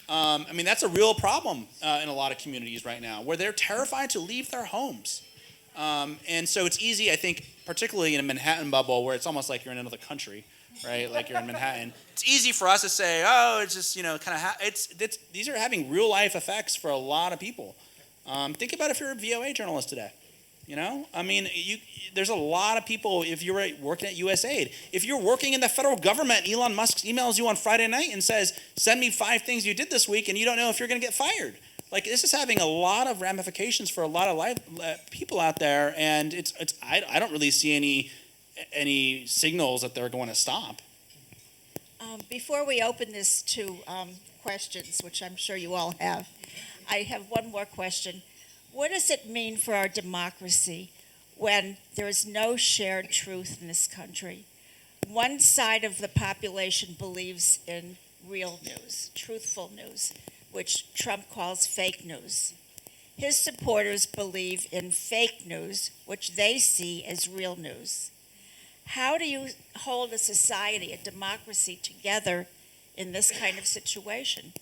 That's a real problem in a lot of communities right now, where they're terrified to leave their homes. And so it's easy, I think, particularly in a Manhattan bubble, where it's almost like you're in another country, right? Like you're in Manhattan. It's easy for us to say, oh, it's just these are having real life effects for a lot of people. Think about if you're a VOA journalist today. There's a lot of people, if you're working at USAID, if you're working in the federal government, Elon Musk emails you on Friday night and says, send me 5 things you did this week, and you don't know if you're going to get fired. This is having a lot of ramifications for a lot of people out there, and I don't really see any signals that they're going to stop. Before we open this to questions, which I'm sure you all have, I have one more question. What does it mean for our democracy when there is no shared truth in this country? One side of the population believes in real news, truthful news, which Trump calls fake news. His supporters believe in fake news, which they see as real news. How do you hold a society, a democracy together in this kind of situation?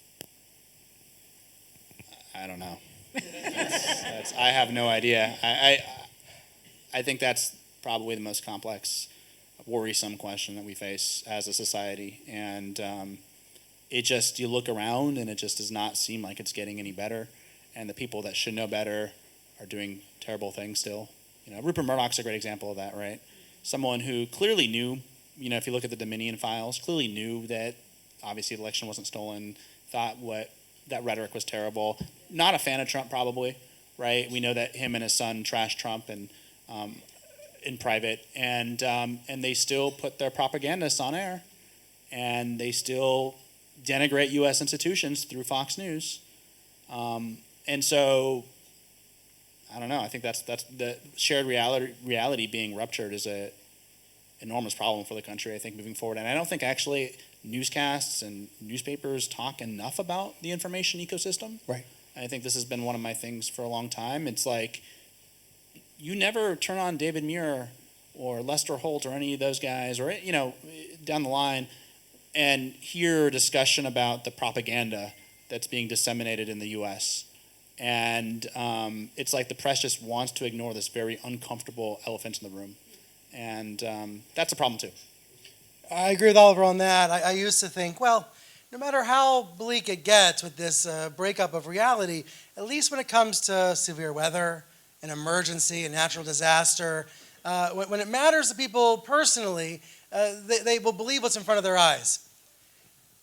I don't know. I have no idea. I think that's probably the most complex, worrisome question that we face as a society. And you look around and it just does not seem like it's getting any better. And the people that should know better are doing terrible things still. Rupert Murdoch's a great example of that, right? Someone who clearly knew, if you look at the Dominion files, clearly knew that obviously the election wasn't stolen, thought that rhetoric was terrible. Not a fan of Trump, probably, right? We know that him and his son trashed Trump and in private, and they still put their propagandists on air, and they still denigrate U.S. institutions through Fox News, and so I don't know. I think that's the shared reality being ruptured is a enormous problem for the country, I think, moving forward. And I don't think actually newscasts and newspapers talk enough about the information ecosystem. Right. I think this has been one of my things for a long time. It's like you never turn on David Muir or Lester Holt or any of those guys or, down the line and hear a discussion about the propaganda that's being disseminated in the U.S. And it's like the press just wants to ignore this very uncomfortable elephant in the room. And that's a problem too. I agree with Oliver on that. I used to think, well, no matter how bleak it gets with this breakup of reality, at least when it comes to severe weather, an emergency, a natural disaster, when it matters to people personally, they will believe what's in front of their eyes.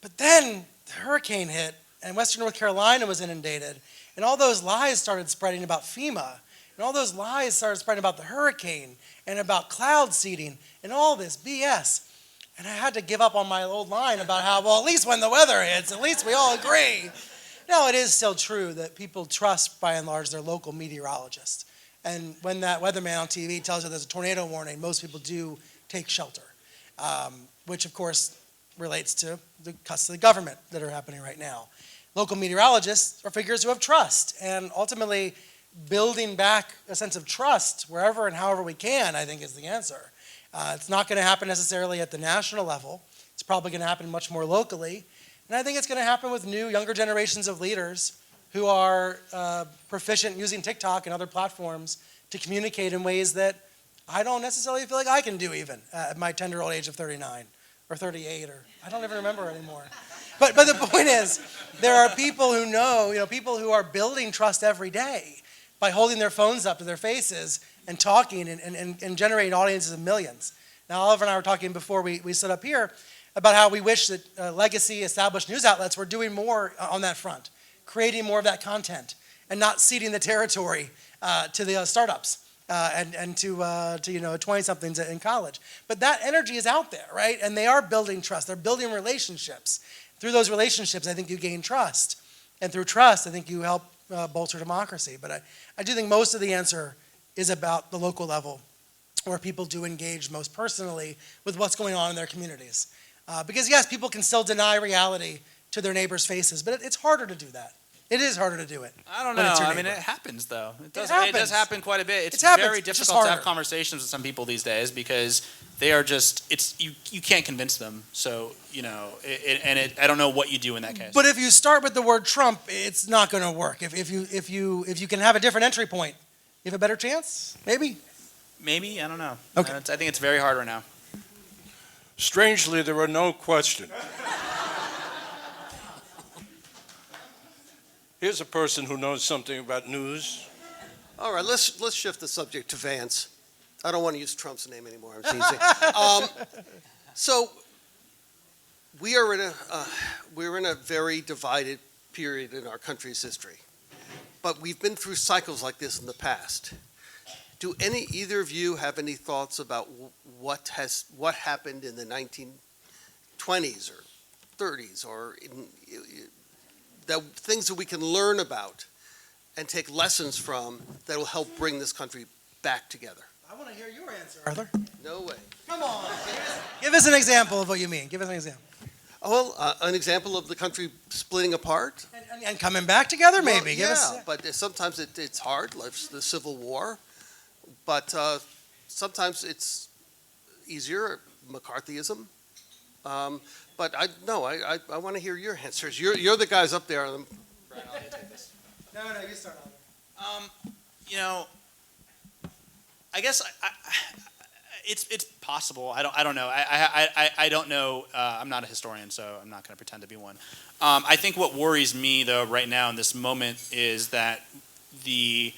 But then the hurricane hit, and Western North Carolina was inundated, and all those lies started spreading about FEMA, and all those lies started spreading about the hurricane, and about cloud seeding, and all this BS. And I had to give up on my old line about how, well, at least when the weather hits, at least we all agree. No, it is still true that people trust, by and large, their local meteorologist. And when that weatherman on TV tells you there's a tornado warning, most people do take shelter, which, of course, relates to the cuts to the government that are happening right now. Local meteorologists are figures who have trust, and ultimately building back a sense of trust wherever and however we can, I think, is the answer. It's not going to happen necessarily at the national level. It's probably going to happen much more locally. And I think it's going to happen with new, younger generations of leaders who are proficient using TikTok and other platforms to communicate in ways that I don't necessarily feel like I can do even at my tender-old age of 39 or 38, or I don't even remember anymore. But the point is, there are people who know, people who are building trust every day by holding their phones up to their faces and talking and generating audiences of millions. Now, Oliver and I were talking before we stood up here about how we wish that legacy established news outlets were doing more on that front, creating more of that content and not ceding the territory to the startups and to 20-somethings in college. But that energy is out there, right? And they are building trust. They're building relationships. Through those relationships, I think you gain trust. And through trust, I think you help bolster democracy. But I do think most of the answer is about the local level, where people do engage most personally with what's going on in their communities. Because yes, people can still deny reality to their neighbors' faces, but it's harder to do that. It is harder to do it. I don't when know. it's your I mean, neighbor. it happens, though. It does happens. happen quite a bit. It's It happens. very It's just difficult to have harder. conversations with some people these days because they are just, you can't convince them. So, I don't know what you do in that case. But if you start with the word Trump, it's not going to work. If you can have a different entry point, you have a better chance, maybe? Maybe, I don't know. Okay. I think it's very hard right now. Strangely, there were no questions. Here's a person who knows something about news. All right, let's shift the subject to Vance. I don't want to use Trump's name anymore. I'm teasing. So we're in a very divided period in our country's history, but we've been through cycles like this in the past. Do either of you have any thoughts about what happened in the 1920s or 30s, or the things that we can learn about and take lessons from that will help bring this country back together? I want to hear your answer, Arthur. No way. Come on. Give us an example of what you mean. Give us an example. Well, an example of the country splitting apart. And coming back together, maybe. Well, Give us. but sometimes it's hard, like the Civil War. But sometimes it's easier, McCarthyism. But I want to hear your answers. You're the guys up there. Brian, I'll take this. No, you start on. I guess it's possible. I don't know. I don't know. I'm not a historian, so I'm not going to pretend to be one. I think what worries me, though, right now in this moment is that the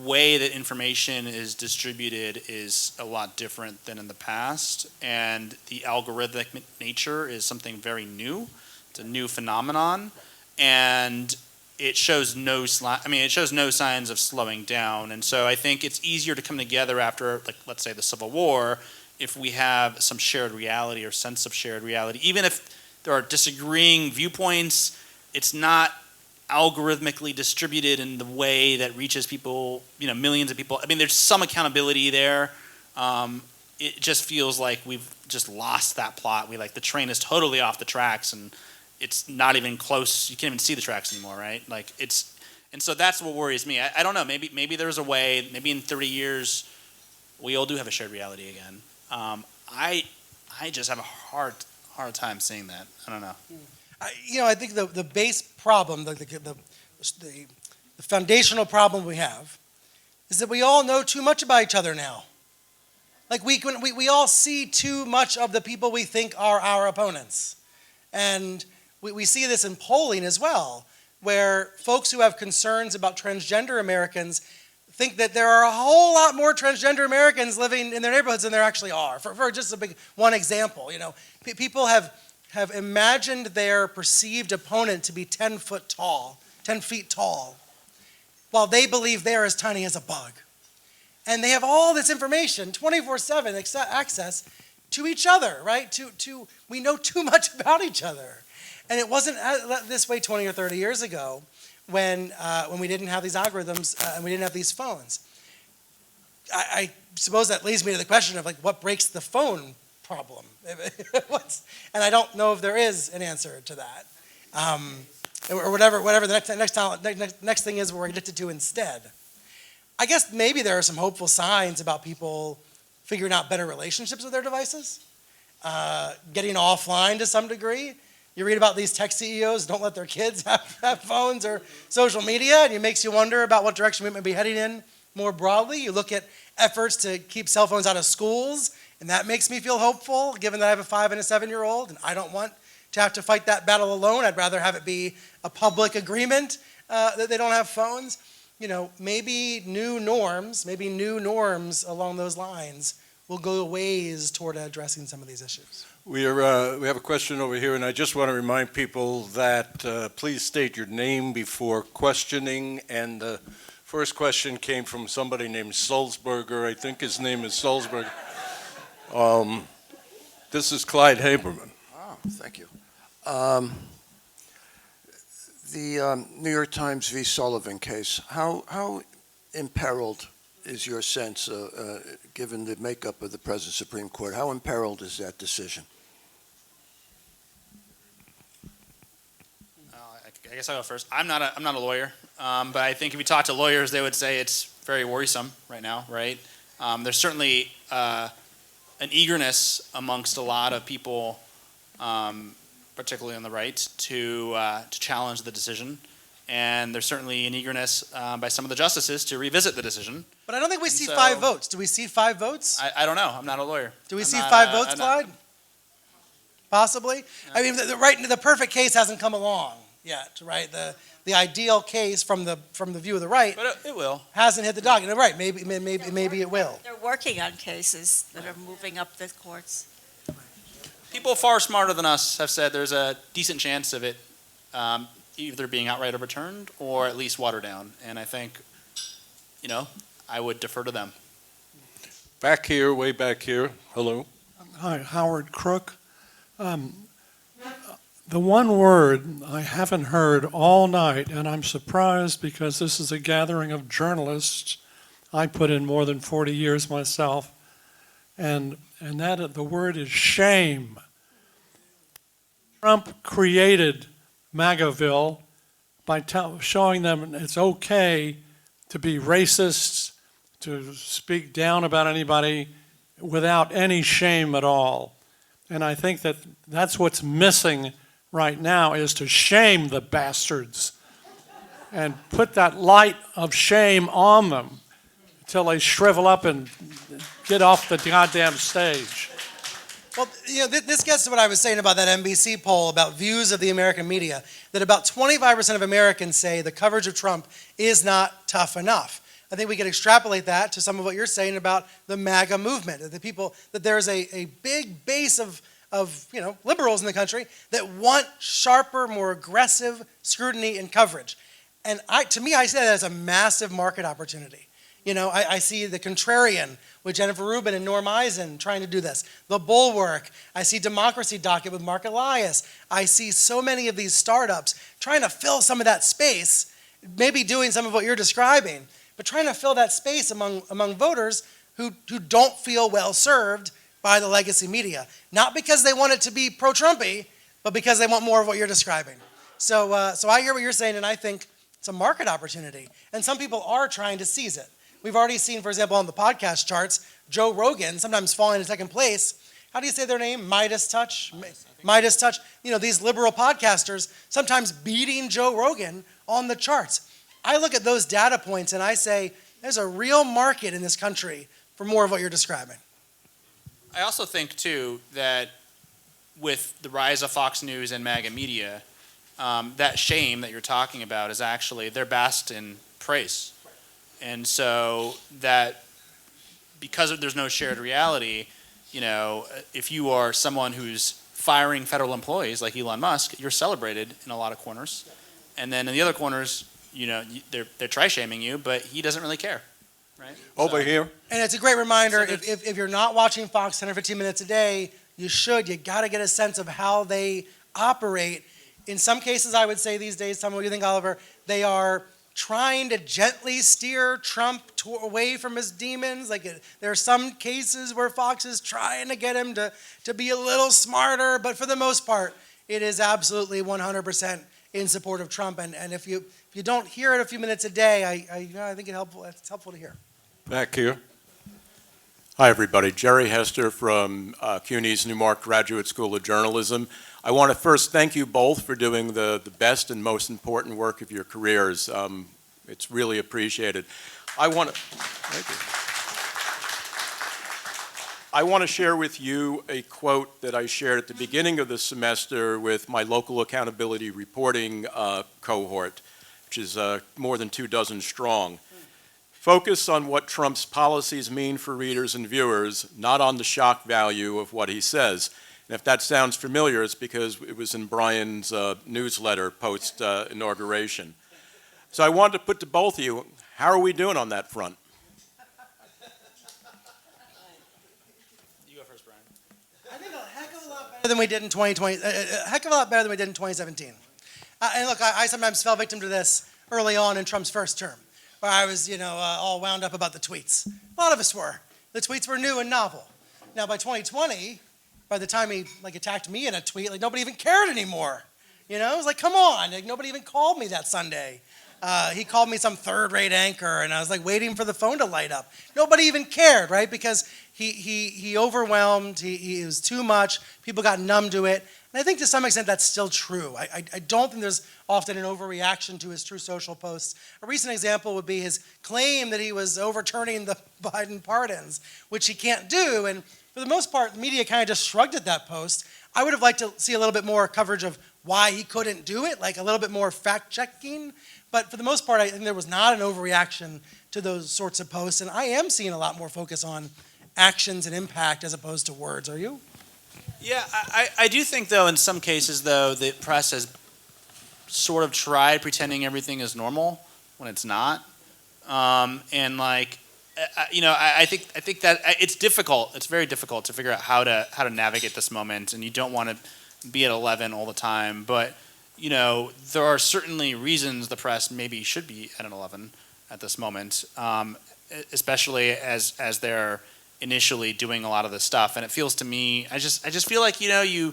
way that information is distributed is a lot different than in the past, and the algorithmic nature is something very new. It's a new phenomenon, and it shows no signs of slowing down. And so I think it's easier to come together after, like, let's say the Civil War, if we have some shared reality or sense of shared reality. Even if there are disagreeing viewpoints, it's not algorithmically distributed in the way that reaches people, millions of people. I mean, there's some accountability there. It just feels like we've just lost that plot. The train is totally off the tracks, and it's not even close. You can't even see the tracks anymore, right? And so that's what worries me. I don't know. Maybe there's a way. Maybe in 30 years, we all do have a shared reality again. I just have a hard time seeing that. I don't know. I think the base problem, the foundational problem we have, is that we all know too much about each other now. Like we all see too much of the people we think are our opponents, and we see this in polling as well, where folks who have concerns about transgender Americans think that there are a whole lot more transgender Americans living in their neighborhoods than there actually are. For just one example, people have imagined their perceived opponent to be 10 feet tall, while they believe they're as tiny as a bug. And they have all this information, 24/7 access to each other, right? We know too much about each other. And it wasn't this way 20 or 30 years ago when we didn't have these algorithms and we didn't have these phones. I suppose that leads me to the question of what breaks the phone problem? And I don't know if there is an answer to that. Or whatever the next thing is we're addicted to instead. I guess maybe there are some hopeful signs about people figuring out better relationships with their devices, getting offline to some degree. You read about these tech CEOs don't let their kids have phones or social media, and it makes you wonder about what direction we might be heading in more broadly. You look at efforts to keep cell phones out of schools, and that makes me feel hopeful, given that I have a 5 and a 7-year-old, and I don't want to have to fight that battle alone. I'd rather have it be a public agreement that they don't have phones. Maybe new norms along those lines will go ways toward addressing some of these issues. We have a question over here, and I just want to remind people that please state your name before questioning. And the first question came from somebody named Sulzberger. I think his name is Sulzberger. This is Clyde Haberman. Oh, thank you. The New York Times v. Sullivan case, how imperiled is your sense, given the makeup of the present Supreme Court, how imperiled is that decision? I guess I'll go first. I'm not a lawyer, but I think if you talk to lawyers, they would say it's very worrisome right now, right? There's certainly an eagerness amongst a lot of people, particularly on the right, to challenge the decision. And there's certainly an eagerness by some of the justices to revisit the decision. But I don't think we see 5 votes. Do we see 5 votes? I don't know. I'm not a lawyer. Do we see 5 votes, Clyde? Possibly? I mean, the perfect case hasn't come along yet, right? The ideal case from the view of the right But it will. hasn't hit the docket. Right, maybe it will. They're working on cases that are moving up the courts. People far smarter than us have said there's a decent chance of it either being outright overturned or at least watered down. And I think, I would defer to them. Back here, way back here. Hello. Hi, Howard Crook. The one word I haven't heard all night, and I'm surprised because this is a gathering of journalists. I put in more than 40 years myself, and that the word is shame. Trump created MAGAville by showing them it's okay to be racist, to speak down about anybody without any shame at all. And I think that's what's missing right now, is to shame the bastards and put that light of shame on them until they shrivel up and get off the goddamn stage. Well, this gets to what I was saying about that NBC poll about views of the American media, that about 25% of Americans say the coverage of Trump is not tough enough. I think we can extrapolate that to some of what you're saying about the MAGA movement, that there's a big base of liberals in the country that want sharper, more aggressive scrutiny and coverage. And to me, I see that as a massive market opportunity. I see the Contrarian with Jennifer Rubin and Norm Eisen trying to do this. The Bulwark. I see Democracy Docket with Mark Elias. I see so many of these startups trying to fill some of that space, maybe doing some of what you're describing, but trying to fill that space among voters who don't feel well served by the legacy media. Not because they want it to be pro-Trumpy, but because they want more of what you're describing. So I hear what you're saying, and I think it's a market opportunity. And some people are trying to seize it. We've already seen, for example, on the podcast charts, Joe Rogan sometimes falling in second place. How do you say their name? Midas Touch? Midas Touch. These liberal podcasters sometimes beating Joe Rogan on the charts. I look at those data points and I say, there's a real market in this country for more of what you're describing. I also think, too, that with the rise of Fox News and MAGA media, that shame that you're talking about is actually their basked in praise. And so that because there's no shared reality, if you are someone who's firing federal employees like Elon Musk, you're celebrated in a lot of corners. And then in the other corners, they're try-shaming you, but he doesn't really care. Right? Over here. And it's a great reminder, if you're not watching Fox 10 or 15 minutes a day, you got to get a sense of how they operate. In some cases, I would say these days, tell me what you think, Oliver, they are trying to gently steer Trump away from his demons. There are some cases where Fox is trying to get him to be a little smarter, but for the most part, it is absolutely 100% in support of Trump. And if you don't hear it a few minutes a day, I think it's helpful to hear. Back here. Hi, everybody. Jerry Hester from CUNY's Newmark Graduate School of Journalism. I want to first thank you both for doing the best and most important work of your careers. It's really appreciated. I want to share with you a quote that I shared at the beginning of the semester with my local accountability reporting cohort, which is more than 24 strong. Focus on what Trump's policies mean for readers and viewers, not on the shock value of what he says. And if that sounds familiar, it's because it was in Brian's newsletter post-inauguration. So I wanted to put to both of you, how are we doing on that front? You go first, Brian. I think a heck of a lot better than we did in 2020. A heck of a lot better than we did in 2017. And look, I sometimes fell victim to this early on in Trump's first term, where I was, all wound up about the tweets. A lot of us were. The tweets were new and novel. Now, by 2020, by the time he attacked me in a tweet, nobody even cared anymore. It was like, come on, nobody even called me that Sunday. He called me some third-rate anchor, and I was waiting for the phone to light up. Nobody even cared, right? Because he overwhelmed. He was too much. People got numb to it. And I think to some extent that's still true. I don't think there's often an overreaction to his true social posts. A recent example would be his claim that he was overturning the Biden pardons, which he can't do. And for the most part, the media kind of just shrugged at that post. I would have liked to see a little bit more coverage of why he couldn't do it, a little bit more fact-checking. But for the most part, I think there was not an overreaction to those sorts of posts. And I am seeing a lot more focus on actions and impact as opposed to words. Are you? Yeah, I do think, though, in some cases, though, the press has sort of tried pretending everything is normal when it's not. I think that it's difficult. It's very difficult to figure out how to navigate this moment, and you don't want to be at 11 all the time. But there are certainly reasons the press maybe should be at an 11 at this moment, especially as they're initially doing a lot of this stuff. And it feels to me, I just feel like the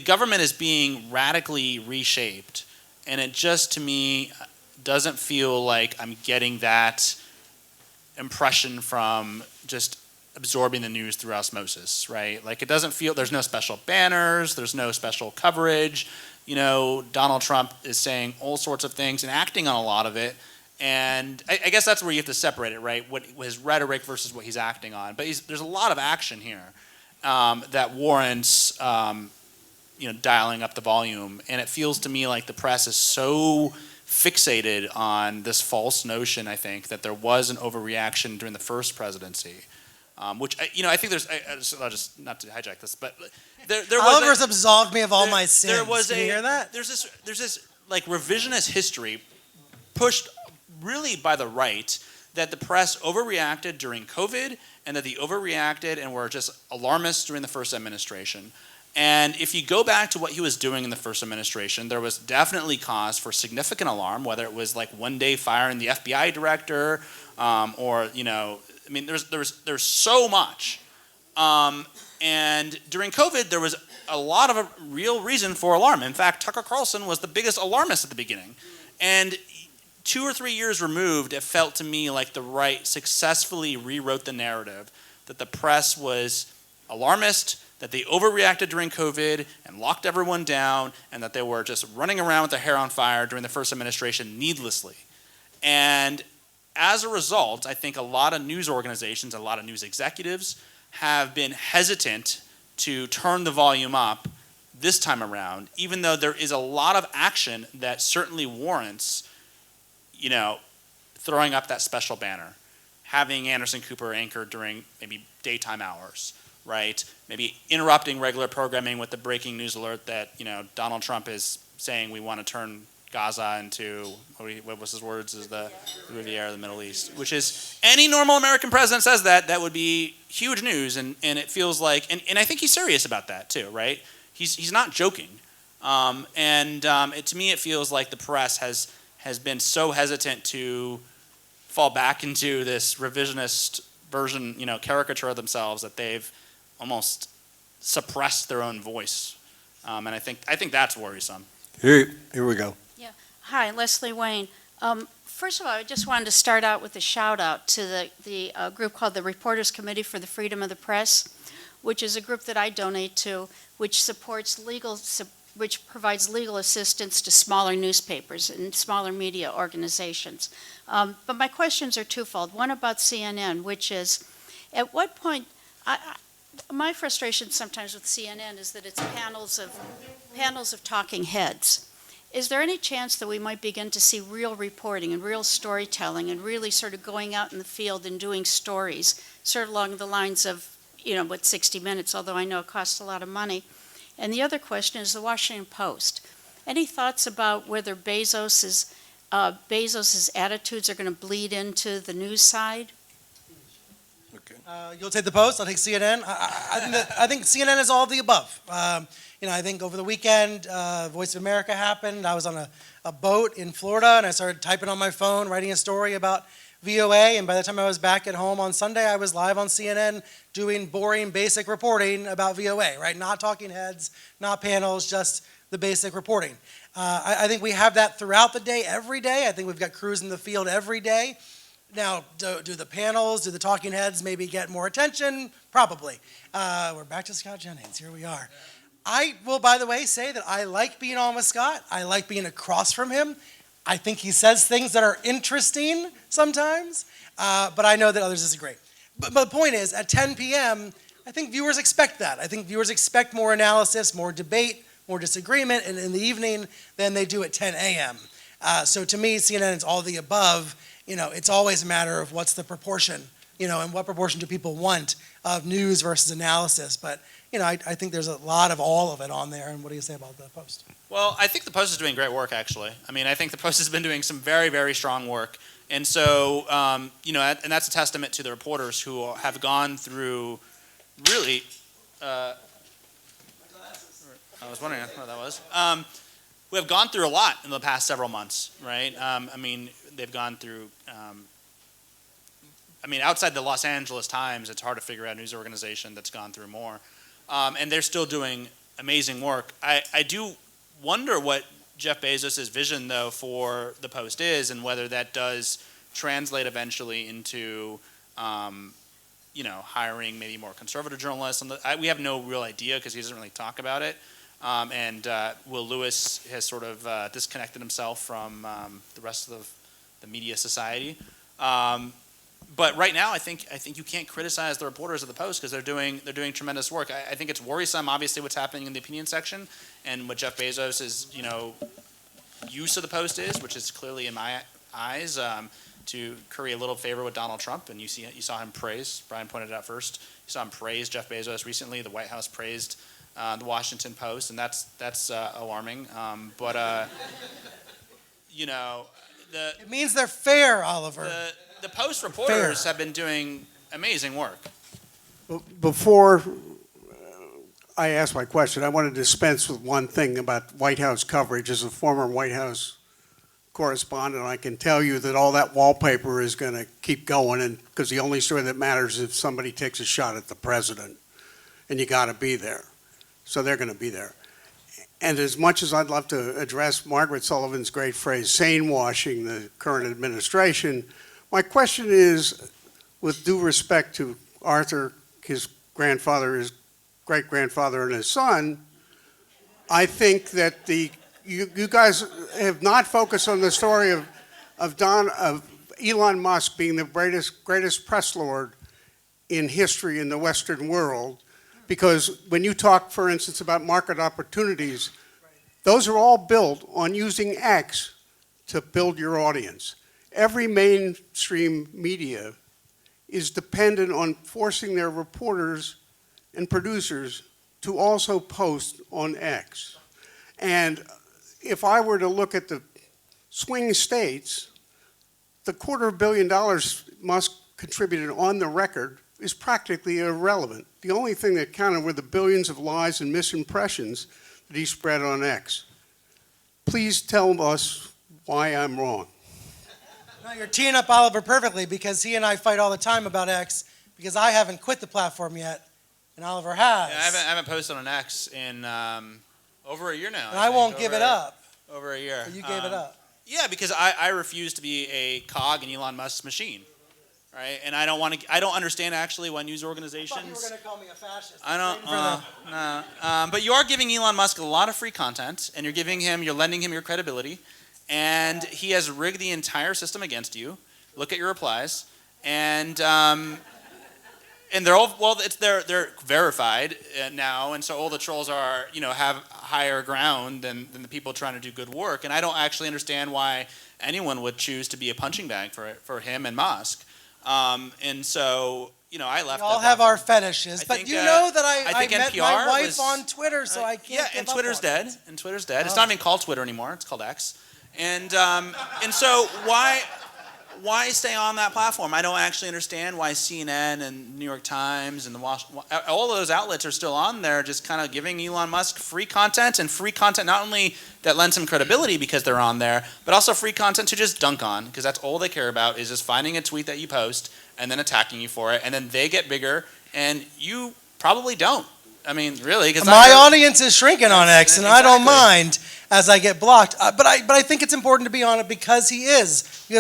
government is being radically reshaped, and it just to me doesn't feel like I'm getting that impression from just absorbing the news through osmosis, right? It doesn't feel, there's no special banners, there's no special coverage. Donald Trump is saying all sorts of things and acting on a lot of it. And I guess that's where you have to separate it, right? What his rhetoric versus what he's acting on. But there's a lot of action here that warrants, dialing up the volume. And it feels to me like the press is so fixated on this false notion, I think, that there was an overreaction during the first presidency. Which, I think there's, I'll just not to hijack this, but there was Oliver's absolved me of all my sins. Can you hear that? There's this revisionist history pushed really by the right that the press overreacted during COVID and that they overreacted and were just alarmists during the first administration. And if you go back to what he was doing in the first administration, there was definitely cause for significant alarm, whether it was one day firing the FBI director or, there's so much. And during COVID, there was a lot of a real reason for alarm. In fact, Tucker Carlson was the biggest alarmist at the beginning. And 2 or 3 years removed, it felt to me like the right successfully rewrote the narrative that the press was alarmist, that they overreacted during COVID and locked everyone down, and that they were just running around with their hair on fire during the first administration needlessly. And as a result, I think a lot of news organizations, a lot of news executives have been hesitant to turn the volume up this time around, even though there is a lot of action that certainly warrants throwing up that special banner, having Anderson Cooper anchor during maybe daytime hours, right? Maybe interrupting regular programming with the breaking news alert that, Donald Trump is saying we want to turn Gaza into, what was his words, is the Riviera of the Middle East, which is, any normal American president says that would be huge news, and it feels like, and I think he's serious about that too, right? He's not joking. To me it feels like the press has been so hesitant to fall back into this revisionist version, caricature of themselves, that they've almost suppressed their own voice. And I think that's worrisome. Here we go. Yeah. Hi, Leslie Wayne. First of all, I just wanted to start out with a shout out to the group called the Reporters Committee for the Freedom of the Press, which is a group that I donate to, which provides legal assistance to smaller newspapers and smaller media organizations. But my questions are twofold. One about CNN, which is, at what point, my frustration sometimes with CNN is that it's panels of talking heads. is there any chance that we might begin to see real reporting and real storytelling and really sort of going out in the field and doing stories, sort of along the lines of, what 60 Minutes, although I know it costs a lot of money? And the other question is the Washington Post. Any thoughts about whether Bezos's attitudes are going to bleed into the news side? You'll take the Post, I'll take CNN. I think CNN is all of the above. I think over the weekend, Voice of America happened. I was on a boat in Florida, and I started typing on my phone, writing a story about VOA, and by the time I was back at home on Sunday, I was live on CNN doing boring, basic reporting about VOA, right? Not talking heads, not panels, just the basic reporting. I think we have that throughout the day, every day. I think we've got crews in the field every day. Now, do the panels, do the talking heads maybe get more attention? Probably. We're back to Scott Jennings. Here we are. I will, by the way, say that I like being on with Scott. I like being across from him. I think he says things that are interesting sometimes, but I know that others disagree. But the point is, at 10 p.m., I think viewers expect that. I think viewers expect more analysis, more debate, more disagreement in the evening than they do at 10 a.m. So to me, CNN is all the above. It's always a matter of what's the proportion, and what proportion do people want of news versus analysis. But, I think there's a lot of all of it on there. And what do you say about the Post? Well, I think the Post is doing great work, actually. I think the Post has been doing some very, very strong work. And so, and that's a testament to the reporters who have gone through really, I was wondering what that was. We have gone through a lot in the past several months, right? They've gone through, outside the Los Angeles Times, it's hard to figure out a news organization that's gone through more. And they're still doing amazing work. I do wonder what Jeff Bezos' vision, though, for the Post is, and whether that does translate eventually into, hiring maybe more conservative journalists. We have no real idea because he doesn't really talk about it. And Will Lewis has sort of disconnected himself from the rest of the media society. But right now, I think you can't criticize the reporters of the Post because they're doing tremendous work. I think it's worrisome, obviously, what's happening in the opinion section and what Jeff Bezos' use of the Post is, which is clearly, in my eyes, to curry a little favor with Donald Trump. And you saw him praise. Brian pointed it out first. You saw him praise Jeff Bezos recently. The White House praised the Washington Post, and that's alarming. It means they're fair, Oliver. The Post reporters have been doing amazing work. Before I ask my question, I want to dispense with one thing about White House coverage. As a former White House correspondent, I can tell you that all that wallpaper is going to keep going, and because the only story that matters is if somebody takes a shot at the president, and you got to be there. So they're going to be there. And as much as I'd love to address Margaret Sullivan's great phrase, sane washing the current administration, my question is, with due respect to Arthur, his grandfather, his great-grandfather, and his son, I think that you guys have not focused on the story of Elon Musk being the greatest press lord in history in the Western world. Because when you talk, for instance, about market opportunities, those are all built on using X to build your audience. Every mainstream media is dependent on forcing their reporters and producers to also post on X. And if I were to look at the swing states, the $250 million Musk contributed on the record is practically irrelevant. The only thing that counted were the billions of lies and misimpressions that he spread on X. Please tell us why I'm wrong. No, you're teeing up Oliver perfectly because he and I fight all the time about X because I haven't quit the platform yet, and Oliver has. Yeah, I haven't posted on X in over a year now. And I won't give it up. Over a year. But you gave it up. Yeah, because I refuse to be a cog in Elon Musk's machine. Right, and I don't understand actually why news organizations. I thought you were going to call me a fascist. I don't. No. But you are giving Elon Musk a lot of free content, and you're lending him your credibility, and he has rigged the entire system against you. Look at your replies, and they're all they're verified now, and so all the trolls have higher ground than the people trying to do good work. And I don't actually understand why anyone would choose to be a punching bag for him and Musk. And so, I left. We all that have platform. our fetishes, but think, you know that I I think met NPR my wife was- on Twitter, so I can't Yeah, give and up Twitter's on dead. it. And Twitter's dead. It's not even called Twitter anymore. It's called X. And so why stay on that platform? I don't actually understand why CNN and New York Times and all of those outlets are still on there, just kind of giving Elon Musk free content, and free content not only that lends him credibility because they're on there, but also free content to just dunk on, because that's all they care about is just finding a tweet that you post and then attacking you for it, and then they get bigger, and you probably don't. I mean, really, because My audience is shrinking on X, and I don't Exactly. mind as I get blocked. But I think it's important to be on it because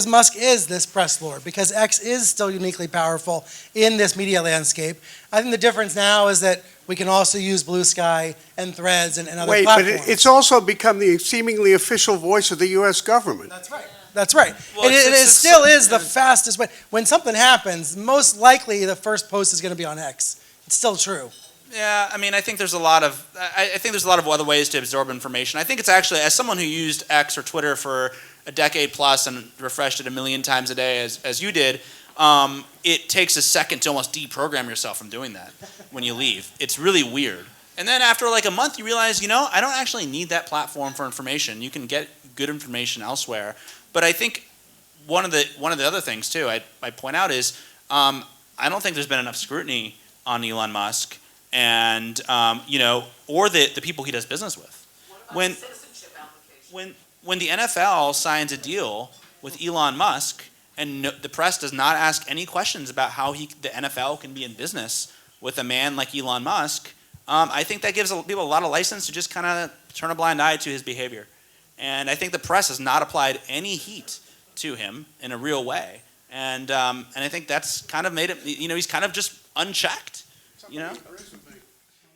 Musk is this press lord, because X is still uniquely powerful in this media landscape. I think the difference now is that we can also use Blue Sky and Threads and other Wait, but platforms. it's also become the seemingly official voice of the U.S. government. That's right. That's right. Well, And it still is the fastest way. When something happens, most likely the first post is going to be on X. It's still true. Yeah, I mean, I think there's a lot of other ways to absorb information. I think it's actually, as someone who used X or Twitter for a decade plus and refreshed it a million times a day, as you did, it takes a second to almost deprogram yourself from doing that when you leave. It's really weird. And then after like a month, you realize, I don't actually need that platform for information. You can get good information elsewhere. But I think one of the other things too I point out is I don't think there's been enough scrutiny on Elon Musk and or the people he does business with. When the NFL signs a deal with Elon Musk and the press does not ask any questions about how the NFL can be in business with a man like Elon Musk, I think that gives people a lot of license to just kind of turn a blind eye to his behavior. And I think the press has not applied any heat to him in a real way. And I think that's kind of made it, he's kind of just unchecked,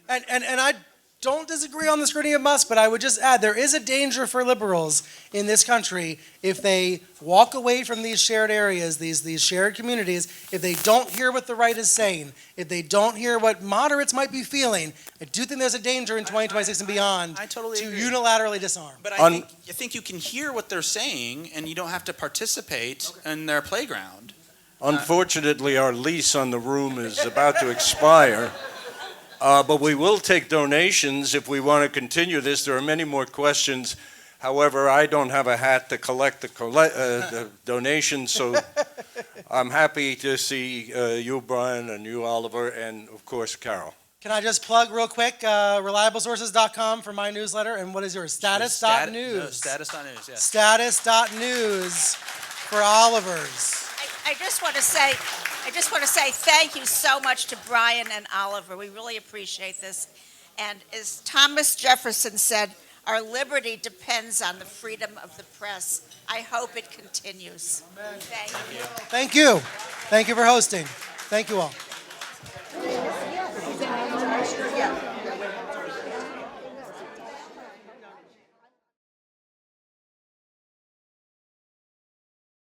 And I don't disagree on the scrutiny of Musk, but I would just add there is a danger for liberals in this country if they walk away from these shared areas, these shared communities, if they don't hear what the right is saying, if they don't hear what moderates might be feeling. I do think there's a danger in 2026 and beyond I totally to agree. unilaterally disarm. But I think you can hear what they're saying and you don't have to participate in their playground. Unfortunately, our lease on the room is about to expire. But we will take donations if we want to continue this. There are many more questions. However, I don't have a hat to collect the donations, so I'm happy to see you, Brian, and you, Oliver, and of course, Carol. Can I just plug real quick, reliablesources.com for my newsletter, and what is yours? Status.news. No, status.news, yes. Status.news for Oliver's. I just want to say thank you so much to Brian and Oliver. We really appreciate this. And as Thomas Jefferson said, our liberty depends on the freedom of the press. I hope it continues. Thank you. Thank you. Thank you for hosting. Thank you all.